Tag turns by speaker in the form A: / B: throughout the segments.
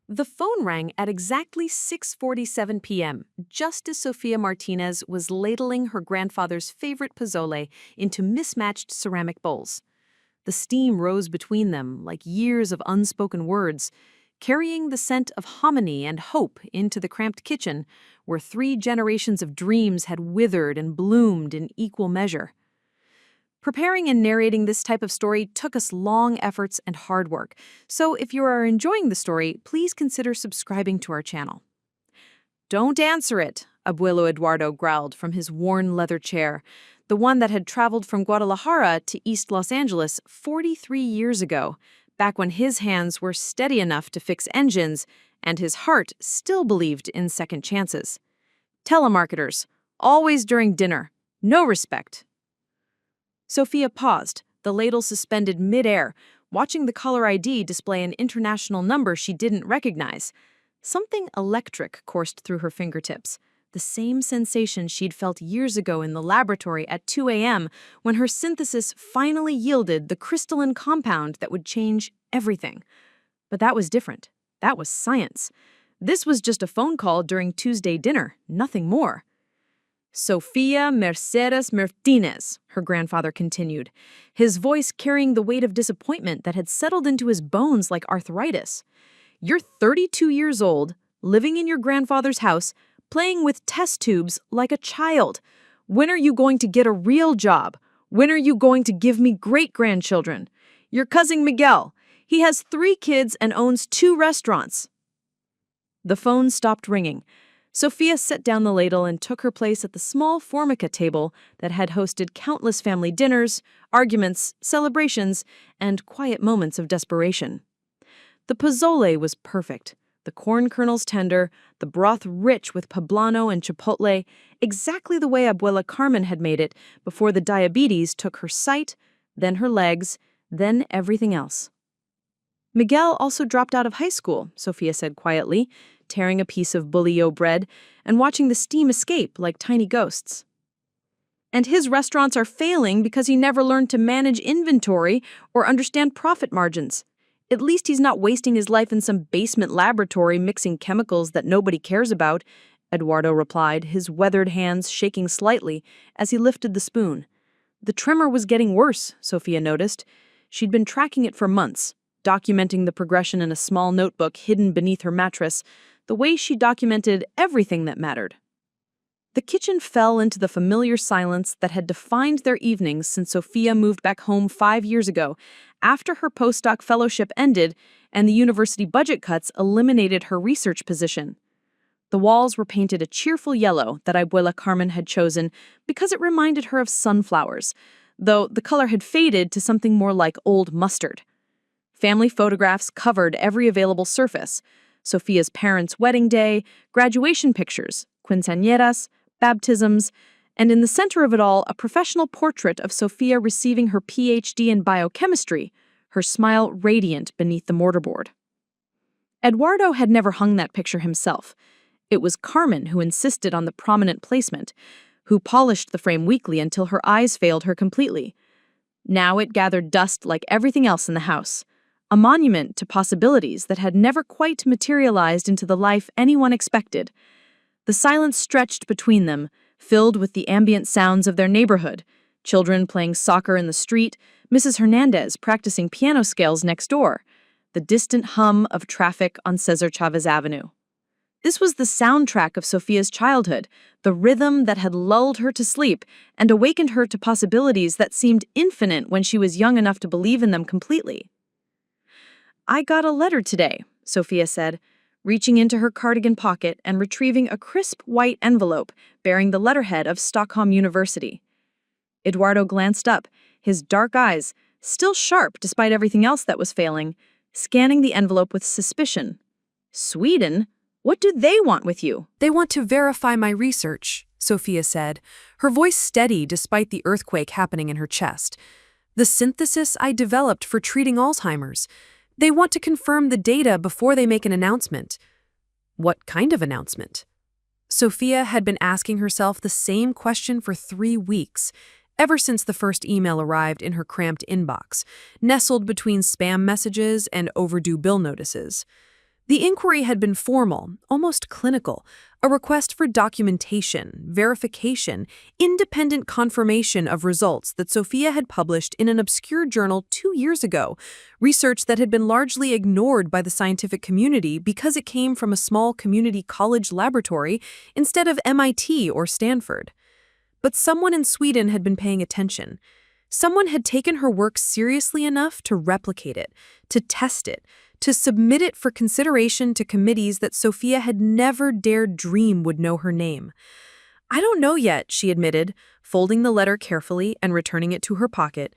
A: The phone rang at exactly 6:47 p.m., just as Sofia Martinez was ladling her grandfather's favorite pozole into mismatched ceramic bowls. The steam rose between them like years of unspoken words, carrying the scent of hominy and hope into the cramped kitchen, where 3 generations of dreams had withered and bloomed in equal measure. Preparing and narrating this type of story took us long efforts and hard work, so if you are enjoying the story, please consider subscribing to our channel. "Don't answer it," Abuelo Eduardo growled from his worn leather chair, the one that had traveled from Guadalajara to East Los Angeles 43 years ago, back when his hands were steady enough to fix engines and his heart still believed in second chances. "Telemarketers, always during dinner, no respect." Sofia paused, the ladle suspended mid-air, watching the caller ID display an international number she didn't recognize. Something electric coursed through her fingertips, the same sensation she'd felt years ago in the laboratory at 2 a.m. when her synthesis finally yielded the crystalline compound that would change everything. But that was different. That was science. This was just a phone call during Tuesday dinner, nothing more. "Sofia Mercedes Martinez," her grandfather continued, his voice carrying the weight of disappointment that had settled into his bones like arthritis. "You're 32 years old, living in your grandfather's house, playing with test tubes like a child. When are you going to get a real job? When are you going to give me great-grandchildren? Your cousin Miguel, he has 3 kids and owns 2 restaurants." The phone stopped ringing. Sofia set down the ladle and took her place at the small formica table that had hosted countless family dinners, arguments, celebrations, and quiet moments of desperation. The pozole was perfect, the corn kernels tender, the broth rich with poblano and chipotle, exactly the way Abuela Carmen had made it before the diabetes took her sight, then her legs, then everything else. "Miguel also dropped out of high school," Sofia said quietly, tearing a piece of bolillo bread and watching the steam escape like tiny ghosts. "And his restaurants are failing because he never learned to manage inventory or understand profit margins. At least he's not wasting his life in some basement laboratory mixing chemicals that nobody cares about," Eduardo replied, his weathered hands shaking slightly as he lifted the spoon. The tremor was getting worse, Sofia noticed. She'd been tracking it for months, documenting the progression in a small notebook hidden beneath her mattress, the way she documented everything that mattered. The kitchen fell into the familiar silence that had defined their evenings since Sofia moved back home 5 years ago, after her postdoc fellowship ended and the university budget cuts eliminated her research position. The walls were painted a cheerful yellow that Abuela Carmen had chosen because it reminded her of sunflowers, though the color had faded to something more like old mustard. Family photographs covered every available surface: Sofia's parents' wedding day, graduation pictures, quinceañeras, baptisms, and in the center of it all, a professional portrait of Sofia receiving her PhD in biochemistry, her smile radiant beneath the mortarboard. Eduardo had never hung that picture himself. It was Carmen who insisted on the prominent placement, who polished the frame weekly until her eyes failed her completely. Now it gathered dust like everything else in the house, a monument to possibilities that had never quite materialized into the life anyone expected. The silence stretched between them, filled with the ambient sounds of their neighborhood: children playing soccer in the street, Mrs. Hernandez practicing piano scales next door, the distant hum of traffic on Cesar Chavez Avenue. This was the soundtrack of Sofia's childhood, the rhythm that had lulled her to sleep and awakened her to possibilities that seemed infinite when she was young enough to believe in them completely. "I got a letter today," Sofia said, reaching into her cardigan pocket and retrieving a crisp white envelope bearing the letterhead of Stockholm University. Eduardo glanced up, his dark eyes, still sharp despite everything else that was failing, scanning the envelope with suspicion. "Sweden? What do they want with you?"
B: "They want to verify my research," Sofia said, her voice steady despite the earthquake happening in her chest. "The synthesis I developed for treating Alzheimer's. They want to confirm the data before they make an announcement." What kind of announcement? Sofia had been asking herself the same question for 3 weeks, ever since the first email arrived in her cramped inbox, nestled between spam messages and overdue bill notices. The inquiry had been formal, almost clinical, a request for documentation, verification, independent confirmation of results that Sofia had published in an obscure journal 2 years ago, research that had been largely ignored by the scientific community because it came from a small community college laboratory instead of MIT or Stanford. But someone in Sweden had been paying attention. Someone had taken her work seriously enough to replicate it, to test it, to submit it for consideration to committees that Sofia had never dared dream would know her name. "I don't know yet," she admitted, folding the letter carefully and returning it to her pocket.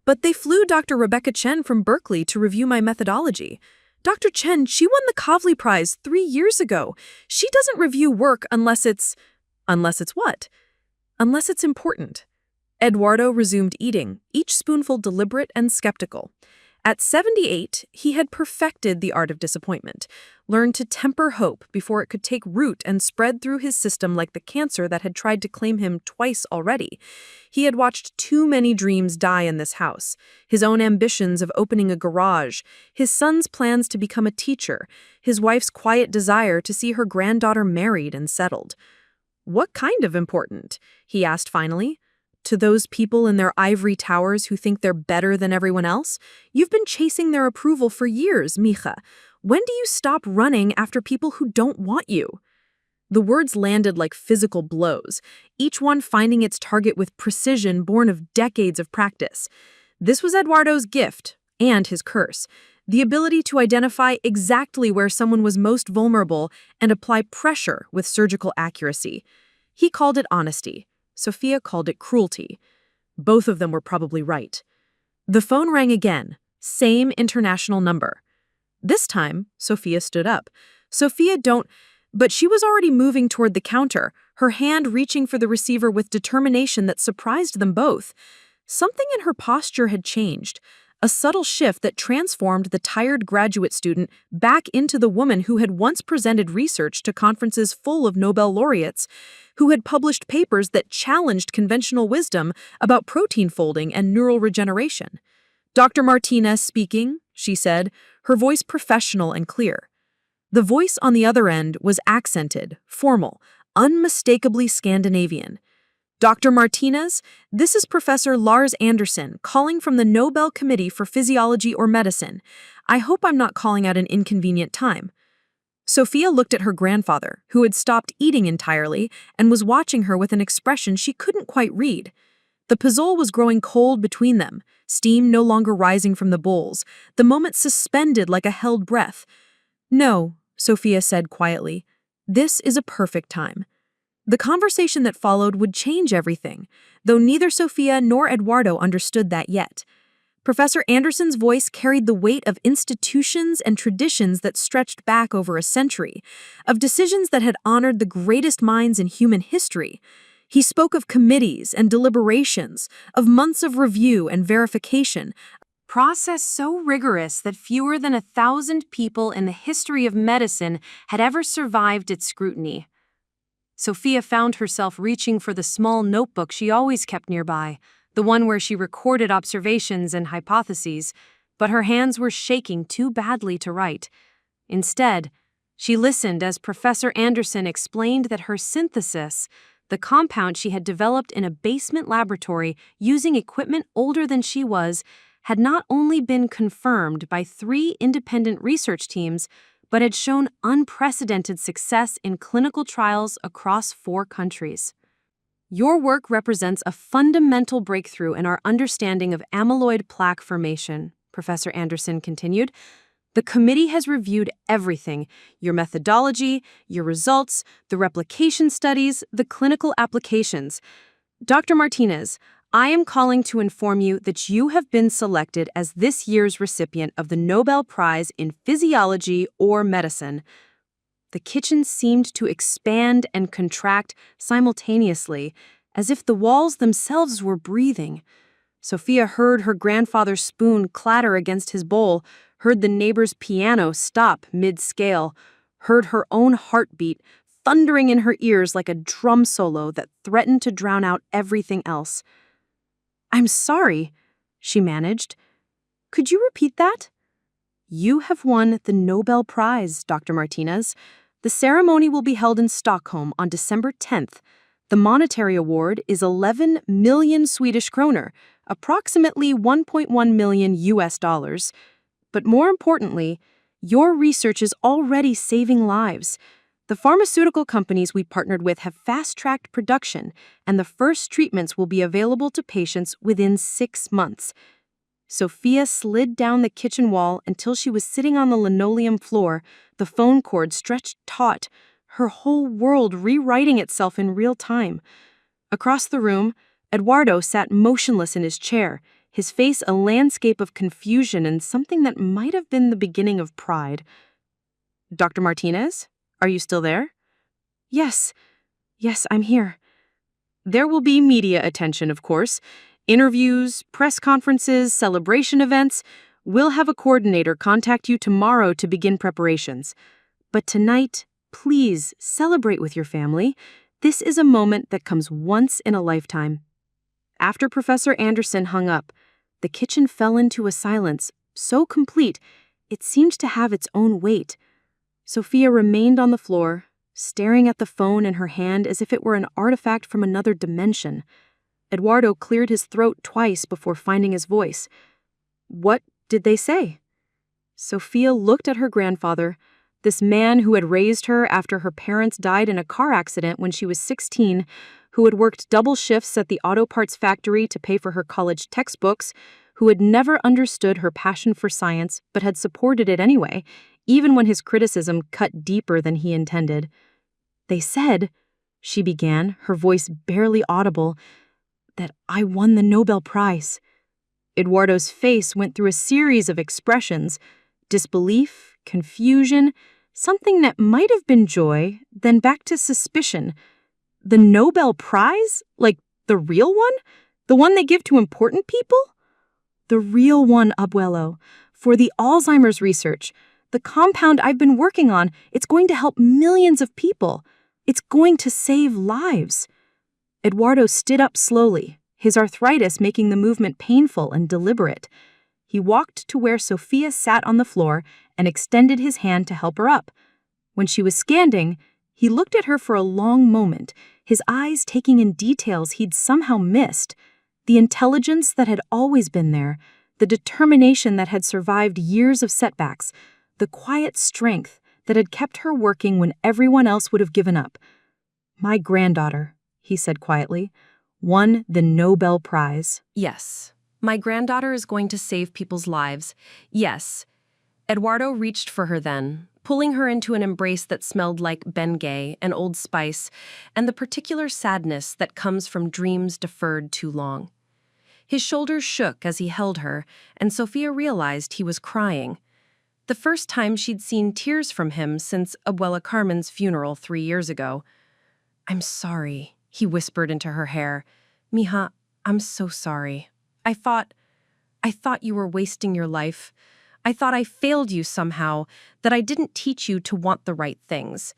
B: "But they flew Dr. Rebecca Chen from Berkeley to review my methodology. Dr. Chen, she won the Kavli Prize 3 years ago. She doesn't review work unless it's..." "Unless it's what?" "Unless it's important." Eduardo resumed eating, each spoonful deliberate and skeptical. At 78, he had perfected the art of disappointment, learned to temper hope before it could take root and spread through his system like the cancer that had tried to claim him twice already. He had watched too many dreams die in this house, his own ambitions of opening a garage, his son's plans to become a teacher, his wife's quiet desire to see her granddaughter married and settled. "What kind of important?" he asked finally. "To those people in their ivory towers who think they're better than everyone else? You've been chasing their approval for years, Mija. When do you stop running after people who don't want you?" The words landed like physical blows, each one finding its target with precision born of decades of practice. This was Eduardo's gift and his curse, the ability to identify exactly where someone was most vulnerable and apply pressure with surgical accuracy. He called it honesty. Sofia called it cruelty. Both of them were probably right. The phone rang again, same international number. This time, Sofia stood up. But she was already moving toward the counter, her hand reaching for the receiver with determination that surprised them both. Something in her posture had changed, a subtle shift that transformed the tired graduate student back into the woman who had once presented research to conferences full of Nobel laureates, who had published papers that challenged conventional wisdom about protein folding and neural regeneration. "Dr. Martinez speaking," she said, her voice professional and clear. The voice on the other end was accented, formal, unmistakably Scandinavian. "Dr. Martinez, this is Professor Lars Anderson calling from the Nobel Committee for Physiology or Medicine. I hope I'm not calling at an inconvenient time." Sofia looked at her grandfather, who had stopped eating entirely and was watching her with an expression she couldn't quite read. The puzzle was growing cold between them, steam no longer rising from the bowls, the moment suspended like a held breath. "No," Sofia said quietly, "this is a perfect time." The conversation that followed would change everything, though neither Sofia nor Eduardo understood that yet. Professor Anderson's voice carried the weight of institutions and traditions that stretched back over a century, of decisions that had honored the greatest minds in human history. He spoke of committees and deliberations, of months of review and verification, process so rigorous that fewer than 1,000 people in the history of medicine had ever survived its scrutiny. Sofia found herself reaching for the small notebook she always kept nearby, the one where she recorded observations and hypotheses, but her hands were shaking too badly to write. Instead, she listened as Professor Anderson explained that her synthesis, the compound she had developed in a basement laboratory using equipment older than she was, had not only been confirmed by 3 independent research teams, but had shown unprecedented success in clinical trials across 4 countries. "Your work represents a fundamental breakthrough in our understanding of amyloid plaque formation," Professor Anderson continued. "The committee has reviewed everything: your methodology, your results, the replication studies, the clinical applications. Dr. Martinez, I am calling to inform you that you have been selected as this year's recipient of the Nobel Prize in Physiology or Medicine." The kitchen seemed to expand and contract simultaneously, as if the walls themselves were breathing. Sofia heard her grandfather's spoon clatter against his bowl, heard the neighbor's piano stop mid-scale, heard her own heartbeat thundering in her ears like a drum solo that threatened to drown out everything else. "I'm sorry," she managed. "Could you repeat that?"
A: You have won the Nobel Prize, Dr. Martinez. The ceremony will be held in Stockholm on December 10th. The monetary award is 11 million Swedish kroner, approximately 1.1 million US dollars. But more importantly, your research is already saving lives. The pharmaceutical companies we partnered with have fast-tracked production, and the first treatments will be available to patients within 6 months. Sofia slid down the kitchen wall until she was sitting on the linoleum floor, the phone cord stretched taut, her whole world rewriting itself in real time. Across the room, Eduardo sat motionless in his chair, his face a landscape of confusion and something that might have been the beginning of pride. Dr. Martinez, are you still there? Yes, I'm here. There will be media attention, of course. Interviews, press conferences, celebration events. We'll have a coordinator contact you tomorrow to begin preparations. But tonight, please celebrate with your family. This is a moment that comes once in a lifetime. After Professor Anderson hung up, the kitchen fell into a silence so complete it seemed to have its own weight. Sofia remained on the floor, staring at the phone in her hand as if it were an artifact from another dimension. Eduardo cleared his throat twice before finding his voice. What did they say? Sofia looked at her grandfather, this man who had raised her after her parents died in a car accident when she was 16, who had worked double shifts at the auto parts factory to pay for her college textbooks, who had never understood her passion for science but had supported it anyway, even when his criticism cut deeper than he intended. They said, she began, her voice barely audible, that I won the Nobel Prize. Eduardo's face went through a series of expressions, disbelief, confusion, something that might have been joy, then back to suspicion. The Nobel Prize? Like the real one? The one they give to important people? The real one, Abuelo. For the Alzheimer's research. The compound I've been working on, it's going to help millions of people. It's going to save lives. Eduardo stood up slowly, his arthritis making the movement painful and deliberate. He walked to where Sofia sat on the floor and extended his hand to help her up. When she was standing, he looked at her for a long moment, his eyes taking in details he'd somehow missed. The intelligence that had always been there, the determination that had survived years of setbacks, the quiet strength that had kept her working when everyone else would have given up. My granddaughter, he said quietly, won the Nobel Prize.
B: Yes, my granddaughter is going to save people's lives. Yes. Eduardo reached for her then, pulling her into an embrace that smelled like Bengay and Old Spice, and the particular sadness that comes from dreams deferred too long. His shoulders shook as he held her, and Sofia realized he was crying. The first time she'd seen tears from him since Abuela Carmen's funeral 3 years ago. I'm sorry, he whispered into her hair. Mija, I'm so sorry. I thought you were wasting your life. I thought I failed you somehow, that I didn't teach you to want the right things.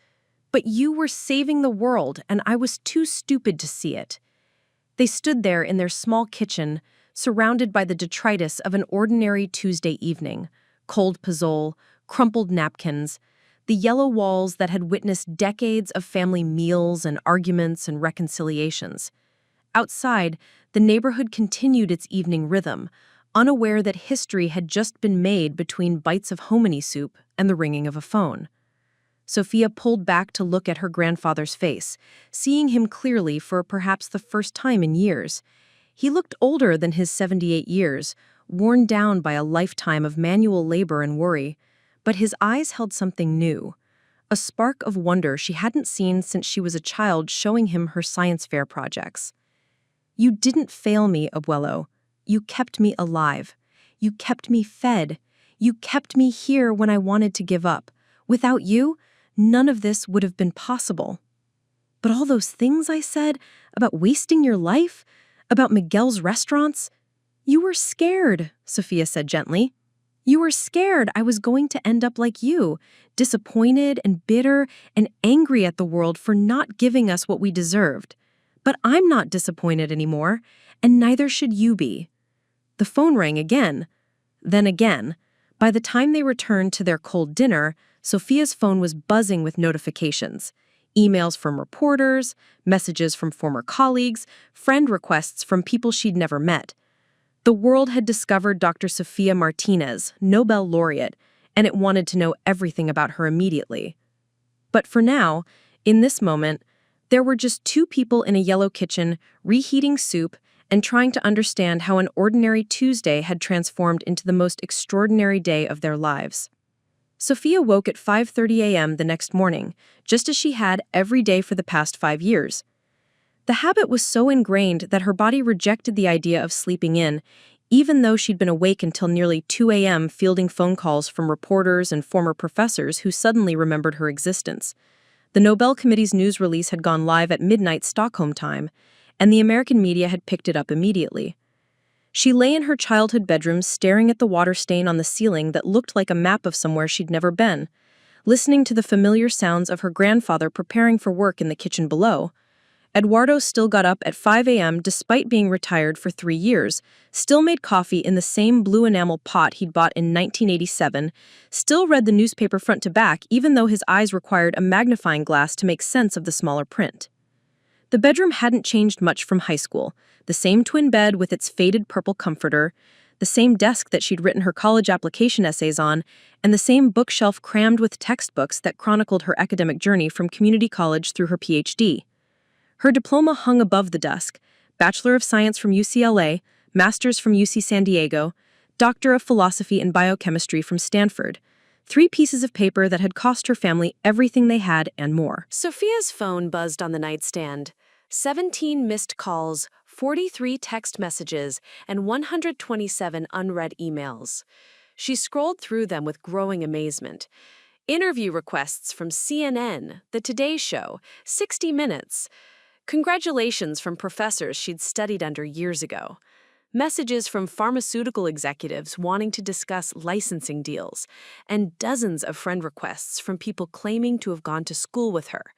B: But you were saving the world, and I was too stupid to see it. They stood there in their small kitchen, surrounded by the detritus of an ordinary Tuesday evening. Cold pozole, crumpled napkins, the yellow walls that had witnessed decades of family meals and arguments and reconciliations. Outside, the neighborhood continued its evening rhythm, unaware that history had just been made between bites of hominy soup and the ringing of a phone. Sofia pulled back to look at her grandfather's face, seeing him clearly for perhaps the first time in years. He looked older than his 78 years, worn down by a lifetime of manual labor and worry, but his eyes held something new, a spark of wonder she hadn't seen since she was a child showing him her science fair projects. You didn't fail me, Abuelo. You kept me alive. You kept me fed. You kept me here when I wanted to give up. Without you, none of this would have been possible. But all those things I said about wasting your life, about Miguel's restaurants, you were scared, Sofia said gently. You were scared I was going to end up like you, disappointed and bitter and angry at the world for not giving us what we deserved. But I'm not disappointed anymore, and neither should you be. The phone rang again. Then again.
A: By the time they returned to their cold dinner, Sofia's phone was buzzing with notifications. Emails from reporters, messages from former colleagues, friend requests from people she'd never met. The world had discovered Dr. Sofia Martinez, Nobel laureate, and it wanted to know everything about her immediately. But for now, in this moment, there were just two people in a yellow kitchen, reheating soup and trying to understand how an ordinary Tuesday had transformed into the most extraordinary day of their lives. Sofia woke at 5:30 a.m. the next morning, just as she had every day for the past 5 years. The habit was so ingrained that her body rejected the idea of sleeping in, even though she'd been awake until nearly 2 a.m. fielding phone calls from reporters and former professors who suddenly remembered her existence. The Nobel Committee's news release had gone live at midnight Stockholm time, and the American media had picked it up immediately. She lay in her childhood bedroom staring at the water stain on the ceiling that looked like a map of somewhere she'd never been, listening to the familiar sounds of her grandfather preparing for work in the kitchen below. Eduardo still got up at 5 a.m. despite being retired for 3 years, still made coffee in the same blue enamel pot he'd bought in 1987, still read the newspaper front to back even though his eyes required a magnifying glass to make sense of the smaller print. The bedroom hadn't changed much from high school. The same twin bed with its faded purple comforter, the same desk that she'd written her college application essays on, and the same bookshelf crammed with textbooks that chronicled her academic journey from community college through her PhD. Her diploma hung above the desk: Bachelor of Science from UCLA, Master's from UC San Diego, Doctor of Philosophy and Biochemistry from Stanford. 3 pieces of paper that had cost her family everything they had and more. Sofia's phone buzzed on the nightstand. 17 missed calls, 43 text messages, and 127 unread emails. She scrolled through them with growing amazement. Interview requests from CNN, The Today Show, 60 Minutes. Congratulations from professors she'd studied under years ago. Messages from pharmaceutical executives wanting to discuss licensing deals, and dozens of friend requests from people claiming to have gone to school with her.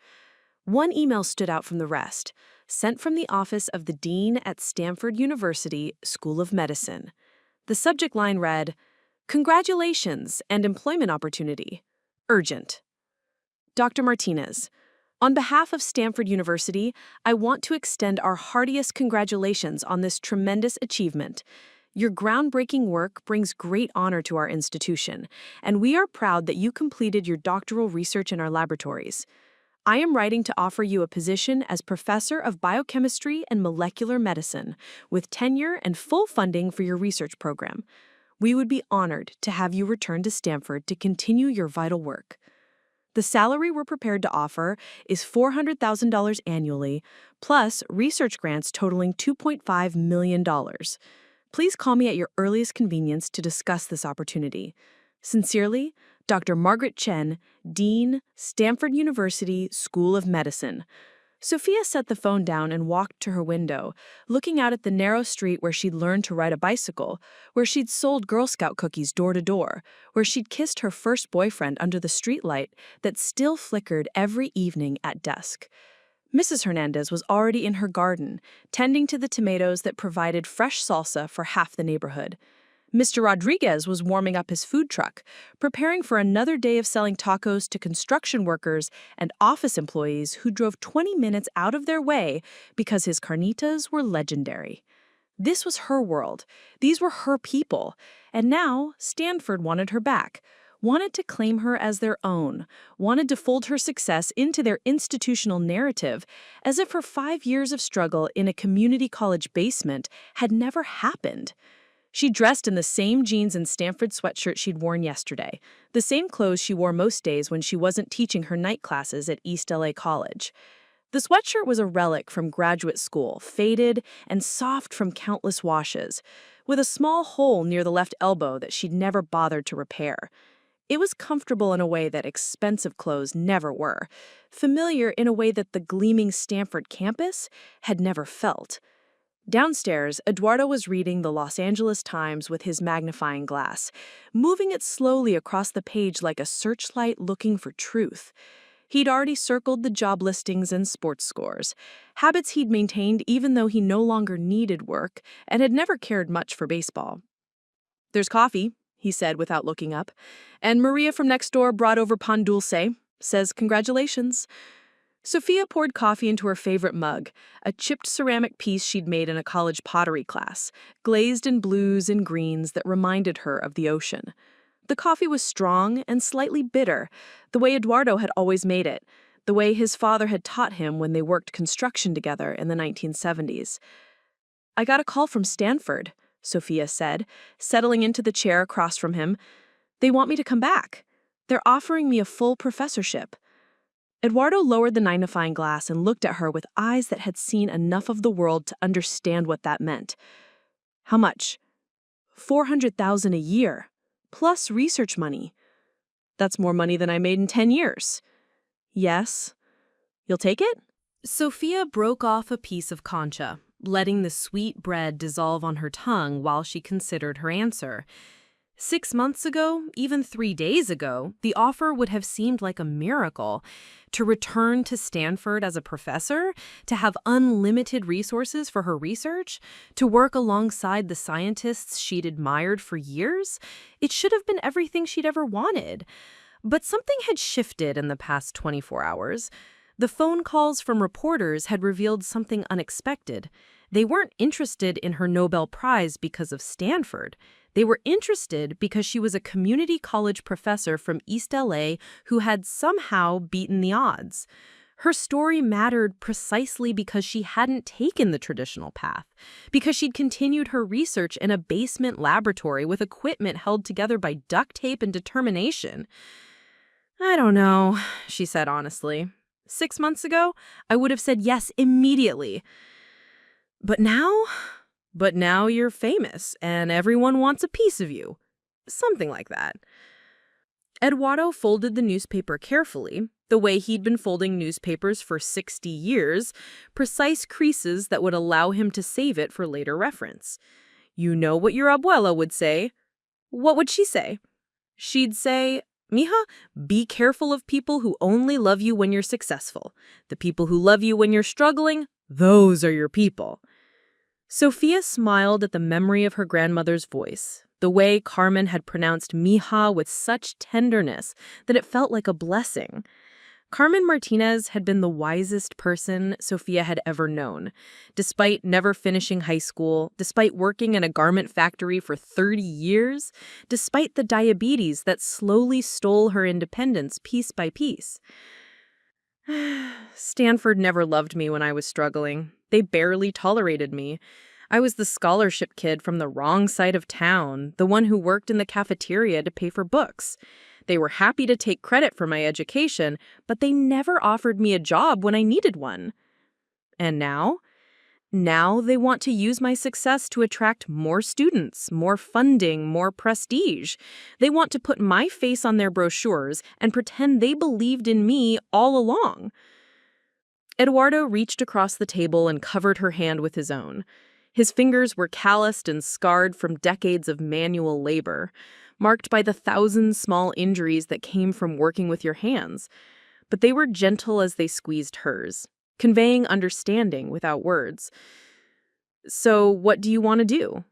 A: One email stood out from the rest, sent from the office of the dean at Stanford University School of Medicine. The subject line read, "Congratulations and employment opportunity. Urgent. Dr. Martinez, on behalf of Stanford University, I want to extend our heartiest congratulations on this tremendous achievement. Your groundbreaking work brings great honor to our institution, and we are proud that you completed your doctoral research in our laboratories. I am writing to offer you a position as Professor of Biochemistry and Molecular Medicine, with tenure and full funding for your research program. We would be honored to have you return to Stanford to continue your vital work. The salary we're prepared to offer is $400,000 annually, plus research grants totaling $2.5 million. Please call me at your earliest convenience to discuss this opportunity. Sincerely, Dr. Margaret Chen, Dean, Stanford University School of Medicine." Sofia set the phone down and walked to her window, looking out at the narrow street where she'd learned to ride a bicycle, where she'd sold Girl Scout cookies door to door, where she'd kissed her first boyfriend under the streetlight that still flickered every evening at dusk. Mrs. Hernandez was already in her garden, tending to the tomatoes that provided fresh salsa for half the neighborhood. Mr. Rodriguez was warming up his food truck, preparing for another day of selling tacos to construction workers and office employees who drove 20 minutes out of their way because his carnitas were legendary. This was her world. These were her people. And now Stanford wanted her back, wanted to claim her as their own, wanted to fold her success into their institutional narrative, as if her 5 years of struggle in a community college basement had never happened. She dressed in the same jeans and Stanford sweatshirt she'd worn yesterday, the same clothes she wore most days when she wasn't teaching her night classes at East LA College. The sweatshirt was a relic from graduate school, faded and soft from countless washes, with a small hole near the left elbow that she'd never bothered to repair. It was comfortable in a way that expensive clothes never were, familiar in a way that the gleaming Stanford campus had never felt. Downstairs, Eduardo was reading the Los Angeles Times with his magnifying glass, moving it slowly across the page like a searchlight looking for truth. He'd already circled the job listings and sports scores, habits he'd maintained even though he no longer needed work and had never cared much for baseball. "There's coffee," he said without looking up. And Maria from next door brought over pan dulce, says congratulations. Sofia poured coffee into her favorite mug, a chipped ceramic piece she'd made in a college pottery class, glazed in blues and greens that reminded her of the ocean. The coffee was strong and slightly bitter, the way Eduardo had always made it, the way his father had taught him when they worked construction together in the 1970s. I got a call from Stanford, Sofia said, settling into the chair across from him. They want me to come back. They're offering me a full professorship. Eduardo lowered the magnifying glass and looked at her with eyes that had seen enough of the world to understand what that meant. How much? $400,000 a year, plus research money. That's more money than I made in 10 years. Yes. You'll take it?
B: Sofia broke off a piece of concha, letting the sweet bread dissolve on her tongue while she considered her answer. 6 months ago, even 3 days ago, the offer would have seemed like a miracle. To return to Stanford as a professor, to have unlimited resources for her research, to work alongside the scientists she'd admired for years, it should have been everything she'd ever wanted. But something had shifted in the past 24 hours. The phone calls from reporters had revealed something unexpected. They weren't interested in her Nobel Prize because of Stanford. They were interested because she was a community college professor from East LA who had somehow beaten the odds. Her story mattered precisely because she hadn't taken the traditional path, because she'd continued her research in a basement laboratory with equipment held together by duct tape and determination. I don't know, she said honestly. 6 months ago, I would have said yes immediately. But now you're famous and everyone wants a piece of you. Something like that. Eduardo folded the newspaper carefully, the way he'd been folding newspapers for 60 years, precise creases that would allow him to save it for later reference. You know what your abuela would say. What would she say? She'd say, Mija, be careful of people who only love you when you're successful. The people who love you when you're struggling, those are your people. Sofia smiled at the memory of her grandmother's voice, the way Carmen had pronounced Mija with such tenderness that it felt like a blessing. Carmen Martinez had been the wisest person Sofia had ever known. Despite never finishing high school, despite working in a garment factory for 30 years, despite the diabetes that slowly stole her independence piece by piece. Stanford never loved me when I was struggling. They barely tolerated me. I was the scholarship kid from the wrong side of town, the one who worked in the cafeteria to pay for books. They were happy to take credit for my education, but they never offered me a job when I needed one. And now? Now they want to use my success to attract more students, more funding, more prestige. They want to put my face on their brochures and pretend they believed in me all along. Eduardo reached across the table and covered her hand with his own. His fingers were calloused and scarred from decades of manual labor, marked by the 1,000 small injuries that came from working with your hands. But they were gentle as they squeezed hers, conveying understanding without words. So what do you want to do?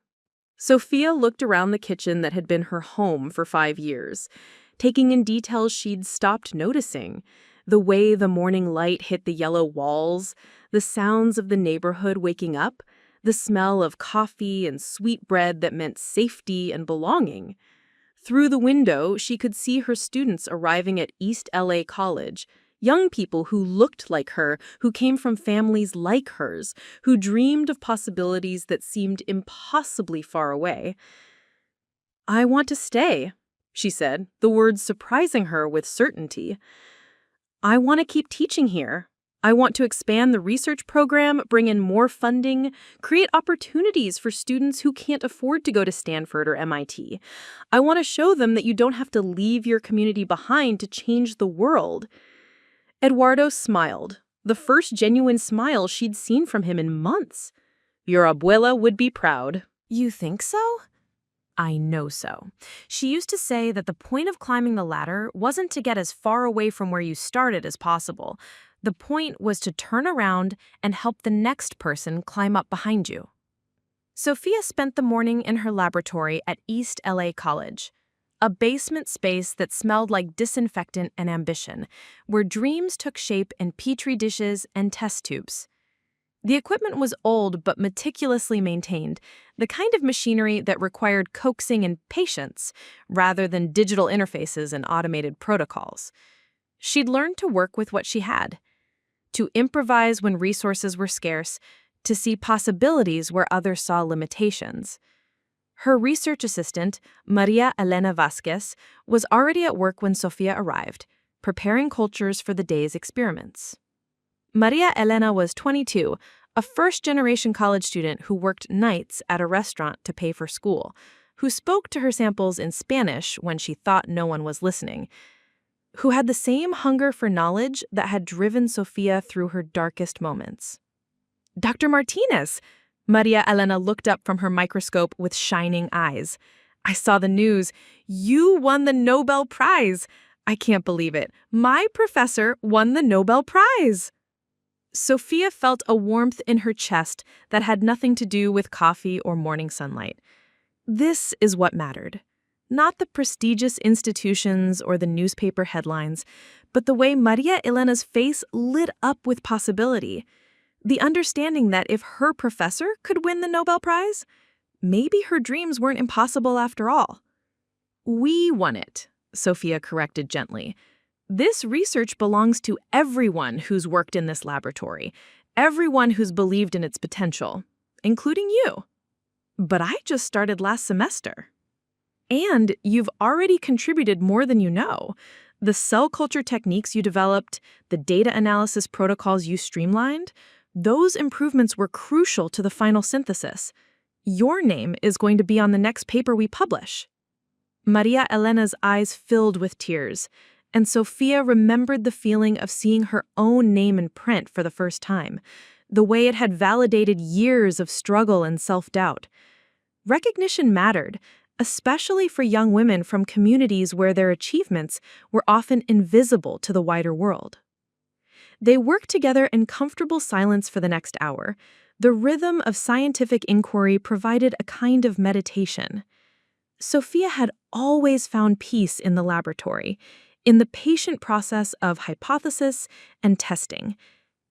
B: Sofia looked around the kitchen that had been her home for 5 years, taking in details she'd stopped noticing. The way the morning light hit the yellow walls, the sounds of the neighborhood waking up, the smell of coffee and sweet bread that meant safety and belonging. Through the window, she could see her students arriving at East LA College, young people who looked like her, who came from families like hers, who dreamed of possibilities that seemed impossibly far away. I want to stay, she said, the words surprising her with certainty. I want to keep teaching here. I want to expand the research program, bring in more funding, create opportunities for students who can't afford to go to Stanford or MIT. I want to show them that you don't have to leave your community behind to change the world. Eduardo smiled, the first genuine smile she'd seen from him in months. Your abuela would be proud. You think so? I know so. She used to say that the point of climbing the ladder wasn't to get as far away from where you started as possible. The point was to turn around and help the next person climb up behind you.
A: Sofia spent the morning in her laboratory at East LA College, a basement space that smelled like disinfectant and ambition, where dreams took shape in petri dishes and test tubes. The equipment was old but meticulously maintained, the kind of machinery that required coaxing and patience, rather than digital interfaces and automated protocols. She'd learned to work with what she had, to improvise when resources were scarce, to see possibilities where others saw limitations. Her research assistant, Maria Elena Vasquez, was already at work when Sofia arrived, preparing cultures for the day's experiments. Maria Elena was 22, a first-generation college student who worked nights at a restaurant to pay for school, who spoke to her samples in Spanish when she thought no one was listening, who had the same hunger for knowledge that had driven Sofia through her darkest moments. "Dr. Martinez!" Maria Elena looked up from her microscope with shining eyes. "I saw the news. You won the Nobel Prize. I can't believe it. My professor won the Nobel Prize." Sofia felt a warmth in her chest that had nothing to do with coffee or morning sunlight. This is what mattered. Not the prestigious institutions or the newspaper headlines, but the way Maria Elena's face lit up with possibility. The understanding that if her professor could win the Nobel Prize, maybe her dreams weren't impossible after all. "We won it," Sofia corrected gently. "This research belongs to everyone who's worked in this laboratory, everyone who's believed in its potential, including you. But I just started last semester. And you've already contributed more than you know. The cell culture techniques you developed, the data analysis protocols you streamlined, those improvements were crucial to the final synthesis. Your name is going to be on the next paper we publish." Maria Elena's eyes filled with tears, and Sofia remembered the feeling of seeing her own name in print for the first time, the way it had validated years of struggle and self-doubt. Recognition mattered, especially for young women from communities where their achievements were often invisible to the wider world. They worked together in comfortable silence for the next hour. The rhythm of scientific inquiry provided a kind of meditation. Sofia had always found peace in the laboratory, in the patient process of hypothesis and testing,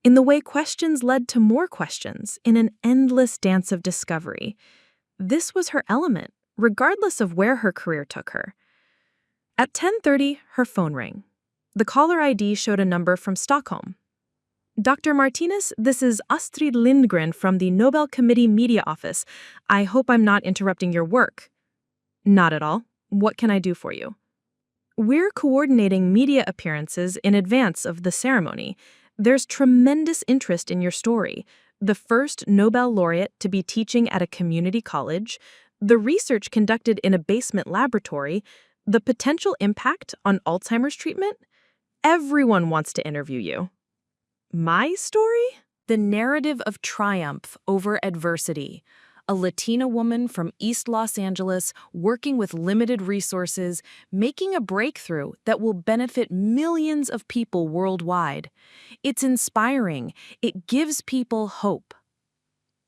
A: in the way questions led to more questions in an endless dance of discovery. This was her element, regardless of where her career took her. At 10:30, her phone rang. The caller ID showed a number from Stockholm. "Dr. Martinez, this is Astrid Lindgren from the Nobel Committee Media Office. I hope I'm not interrupting your work." "Not at all. What can I do for you?" "We're coordinating media appearances in advance of the ceremony. There's tremendous interest in your story. The first Nobel laureate to be teaching at a community college, the research conducted in a basement laboratory, the potential impact on Alzheimer's treatment. Everyone wants to interview you." My story? The narrative of triumph over adversity. A Latina woman from East Los Angeles working with limited resources, making a breakthrough that will benefit millions of people worldwide. It's inspiring. It gives people hope.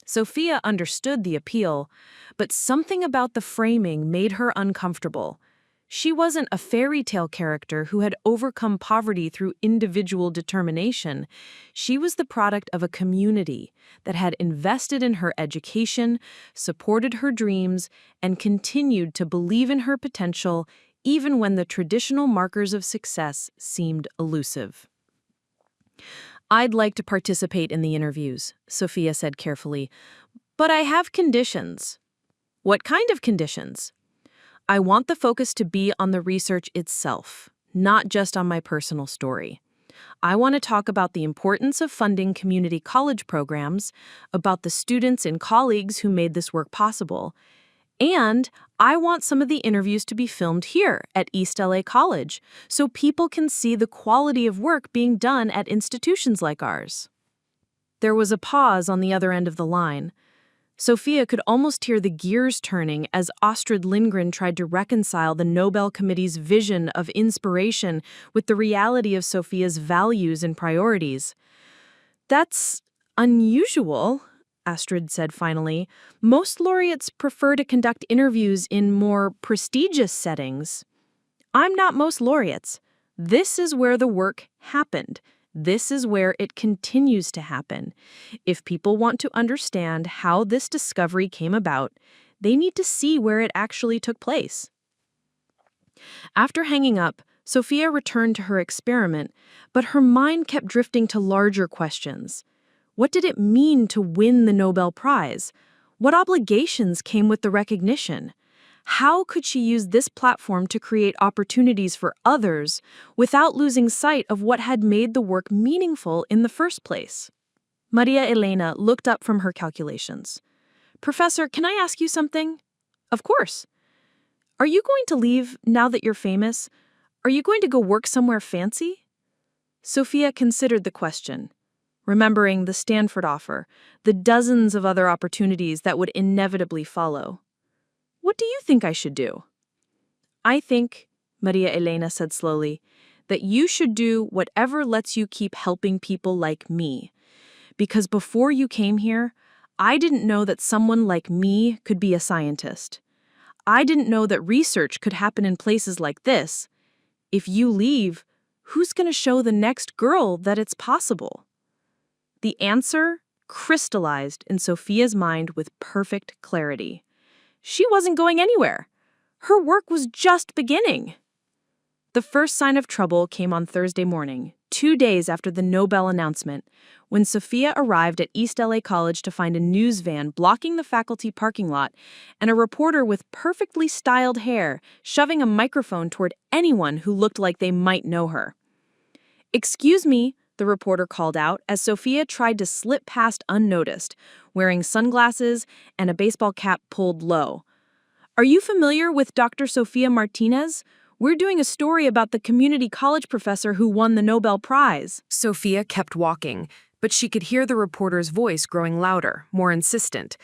A: Sofia understood the appeal, but something about the framing made her uncomfortable. She wasn't a fairy tale character who had overcome poverty through individual determination. She was the product of a community that had invested in her education, supported her dreams, and continued to believe in her potential even when the traditional markers of success seemed elusive. "I'd like to participate in the interviews," Sofia said carefully, "but I have conditions." "What kind of conditions?" "I want the focus to be on the research itself, not just on my personal story. I want to talk about the importance of funding community college programs, about the students and colleagues who made this work possible, and I want some of the interviews to be filmed here at East LA College so people can see the quality of work being done at institutions like ours." There was a pause on the other end of the line. Sofia could almost hear the gears turning as Astrid Lindgren tried to reconcile the Nobel Committee's vision of inspiration with the reality of Sofia's values and priorities. "That's unusual. Astrid said finally. Most laureates prefer to conduct interviews in more prestigious settings. I'm not most laureates. This is where the work happened. This is where it continues to happen. If people want to understand how this discovery came about, they need to see where it actually took place. After hanging up, Sofia returned to her experiment, but her mind kept drifting to larger questions. What did it mean to win the Nobel Prize? What obligations came with the recognition? How could she use this platform to create opportunities for others without losing sight of what had made the work meaningful in the first place? Maria Elena looked up from her calculations. Professor, can I ask you something? Of course. Are you going to leave now that you're famous? Are you going to go work somewhere fancy? Sofia considered the question, remembering the Stanford offer, the dozens of other opportunities that would inevitably follow. What do you think I should do? I think, Maria Elena said slowly, that you should do whatever lets you keep helping people like me. Because before you came here, I didn't know that someone like me could be a scientist. I didn't know that research could happen in places like this. If you leave, who's going to show the next girl that it's possible? The answer crystallized in Sofia's mind with perfect clarity. She wasn't going anywhere. Her work was just beginning. The first sign of trouble came on Thursday morning, 2 days after the Nobel announcement, when Sofia arrived at East LA College to find a news van blocking the faculty parking lot and a reporter with perfectly styled hair shoving a microphone toward anyone who looked like they might know her. "Excuse me," the reporter called out as Sofia tried to slip past unnoticed, wearing sunglasses and a baseball cap pulled low. "Are you familiar with Dr. Sofia Martinez? We're doing a story about the community college professor who won the Nobel Prize."
B: Sofia kept walking, but she could hear the reporter's voice growing louder, more insistent.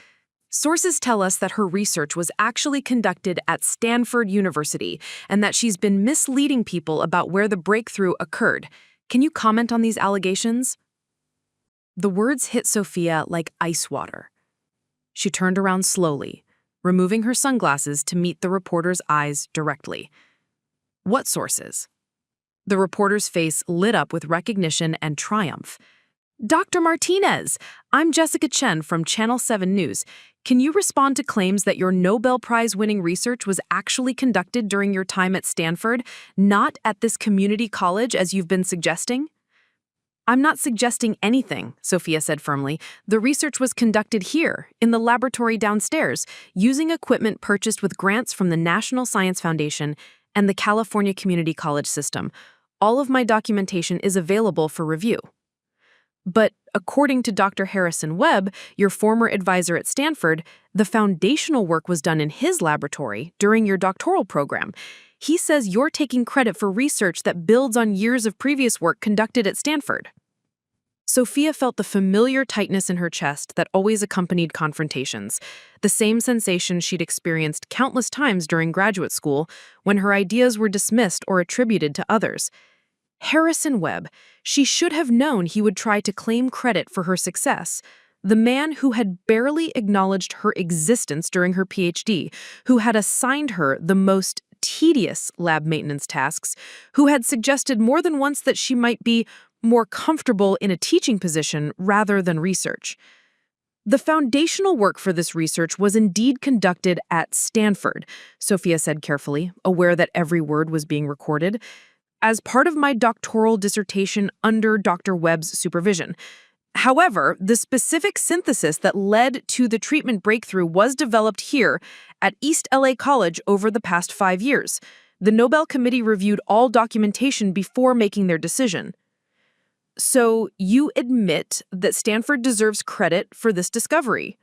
B: Sources tell us that her research was actually conducted at Stanford University and that she's been misleading people about where the breakthrough occurred. Can you comment on these allegations? The words hit Sofia like ice water. She turned around slowly, removing her sunglasses to meet the reporter's eyes directly. What sources? The reporter's face lit up with recognition and triumph. Dr. Martinez, I'm Jessica Chen from Channel 7 News. Can you respond to claims that your Nobel Prize-winning research was actually conducted during your time at Stanford, not at this community college as you've been suggesting? I'm not suggesting anything, Sofia said firmly. The research was conducted here, in the laboratory downstairs, using equipment purchased with grants from the National Science Foundation and the California Community College system. All of my documentation is available for review. But according to Dr. Harrison Webb, your former advisor at Stanford, the foundational work was done in his laboratory during your doctoral program. He says you're taking credit for research that builds on years of previous work conducted at Stanford. Sofia felt the familiar tightness in her chest that always accompanied confrontations, the same sensation she'd experienced countless times during graduate school when her ideas were dismissed or attributed to others. Harrison Webb, she should have known he would try to claim credit for her success. The man who had barely acknowledged her existence during her PhD, who had assigned her the most tedious lab maintenance tasks, who had suggested more than once that she might be more comfortable in a teaching position rather than research. The foundational work for this research was indeed conducted at Stanford, Sofia said carefully, aware that every word was being recorded, as part of my doctoral dissertation under Dr. Webb's supervision. However, the specific synthesis that led to the treatment breakthrough was developed here at East LA College over the past 5 years. The Nobel Committee reviewed all documentation before making their decision. So you admit that Stanford deserves credit for this discovery?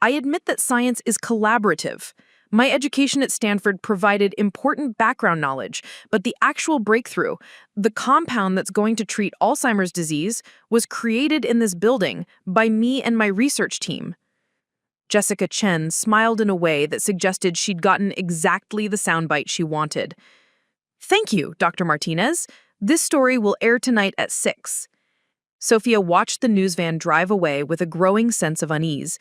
B: I admit that science is collaborative. My education at Stanford provided important background knowledge, but the actual breakthrough, the compound that's going to treat Alzheimer's disease, was created in this building by me and my research team. Jessica Chen smiled in a way that suggested she'd gotten exactly the soundbite she wanted. Thank you, Dr. Martinez. This story will air tonight at 6. Sofia watched the news van drive away with a growing sense of unease.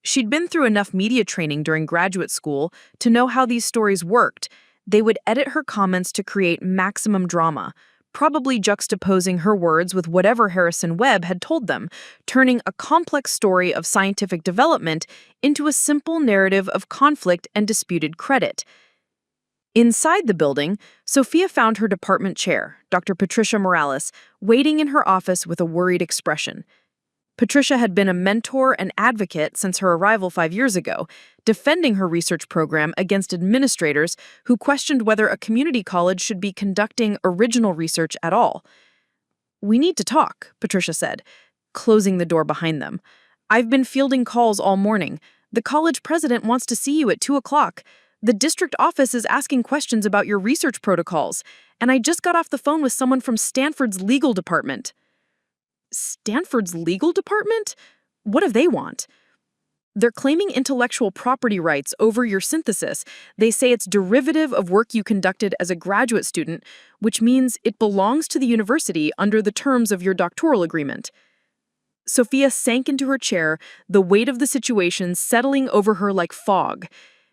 B: She'd been through enough media training during graduate school to know how these stories worked. They would edit her comments to create maximum drama, probably juxtaposing her words with whatever Harrison Webb had told them, turning a complex story of scientific development into a simple narrative of conflict and disputed credit. Inside the building, Sofia found her department chair, Dr. Patricia Morales, waiting in her office with a worried expression. Patricia had been a mentor and advocate since her arrival 5 years ago, defending her research program against administrators who questioned whether a community college should be conducting original research at all. "We need to talk," Patricia said, closing the door behind them. "I've been fielding calls all morning. The college president wants to see you at 2 o'clock. The district office is asking questions about your research protocols, and I just got off the phone with someone from Stanford's legal department." Stanford's legal department? What do they want? "They're claiming intellectual property rights over your synthesis. They say it's derivative of work you conducted as a graduate student, which means it belongs to the university under the terms of your doctoral agreement." Sofia sank into her chair, the weight of the situation settling over her like fog.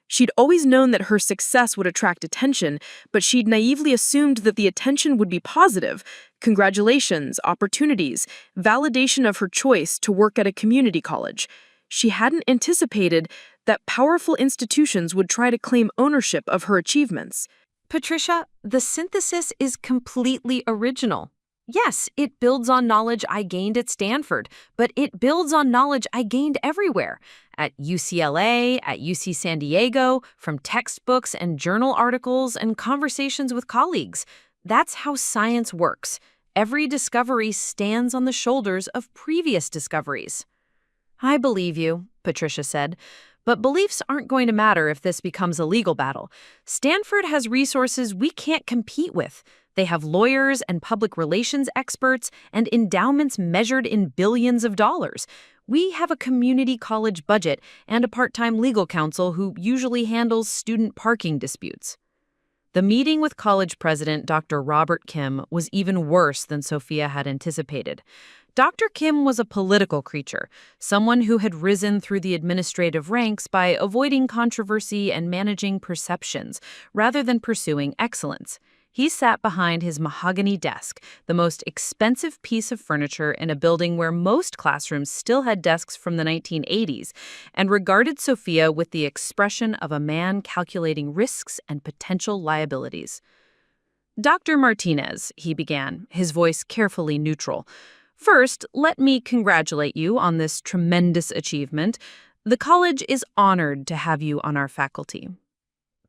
B: She'd always known that her success would attract attention, but she'd naively assumed that the attention would be positive. Congratulations, opportunities, validation of her choice to work at a community college. She hadn't anticipated that powerful institutions would try to claim ownership of her achievements.
A: Patricia, the synthesis is completely original. Yes, it builds on knowledge I gained at Stanford, but it builds on knowledge I gained everywhere. At UCLA, at UC San Diego, from textbooks and journal articles and conversations with colleagues. That's how science works. Every discovery stands on the shoulders of previous discoveries. "I believe you," Patricia said, "but beliefs aren't going to matter if this becomes a legal battle. Stanford has resources we can't compete with. They have lawyers and public relations experts and endowments measured in billions of dollars. We have a community college budget and a part-time legal counsel who usually handles student parking disputes." The meeting with college president Dr. Robert Kim was even worse than Sofia had anticipated. Dr. Kim was a political creature, someone who had risen through the administrative ranks by avoiding controversy and managing perceptions, rather than pursuing excellence. He sat behind his mahogany desk, the most expensive piece of furniture in a building where most classrooms still had desks from the 1980s, and regarded Sofia with the expression of a man calculating risks and potential liabilities. "Dr. Martinez," he began, his voice carefully neutral. "First, let me congratulate you on this tremendous achievement. The college is honored to have you on our faculty."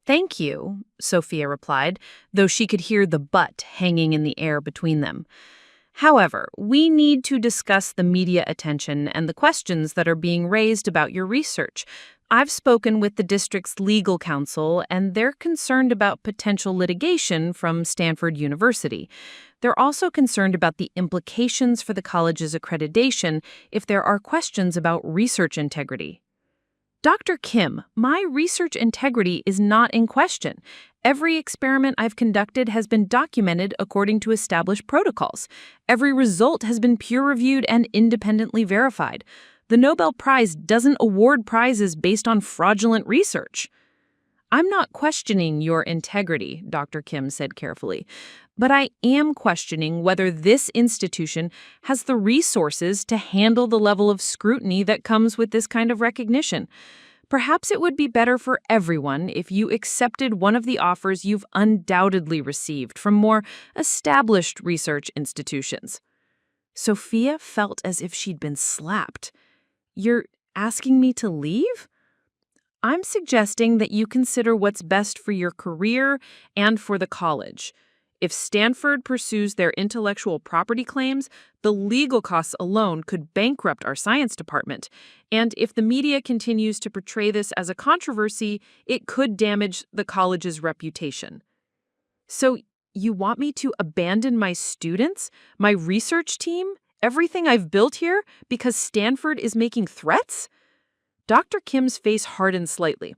A: "Thank you," Sofia replied, though she could hear the "but" hanging in the air between them. "However, we need to discuss the media attention and the questions that are being raised about your research. I've spoken with the district's legal counsel, and they're concerned about potential litigation from Stanford University. They're also concerned about the implications for the college's accreditation if there are questions about research integrity." "Dr. Kim, my research integrity is not in question. Every experiment I've conducted has been documented according to established protocols. Every result has been peer-reviewed and independently verified. The Nobel Prize doesn't award prizes based on fraudulent research." "I'm not questioning your integrity," Dr. Kim said carefully, "but I am questioning whether this institution has the resources to handle the level of scrutiny that comes with this kind of recognition. Perhaps it would be better for everyone if you accepted one of the offers you've undoubtedly received from more established research institutions." Sofia felt as if she'd been slapped. "You're asking me to leave?" "I'm suggesting that you consider what's best for your career and for the college. If Stanford pursues their intellectual property claims, the legal costs alone could bankrupt our science department. And if the media continues to portray this as a controversy, it could damage the college's reputation." "So you want me to abandon my students, my research team, everything I've built here, because Stanford is making threats?" Dr. Kim's face hardened slightly.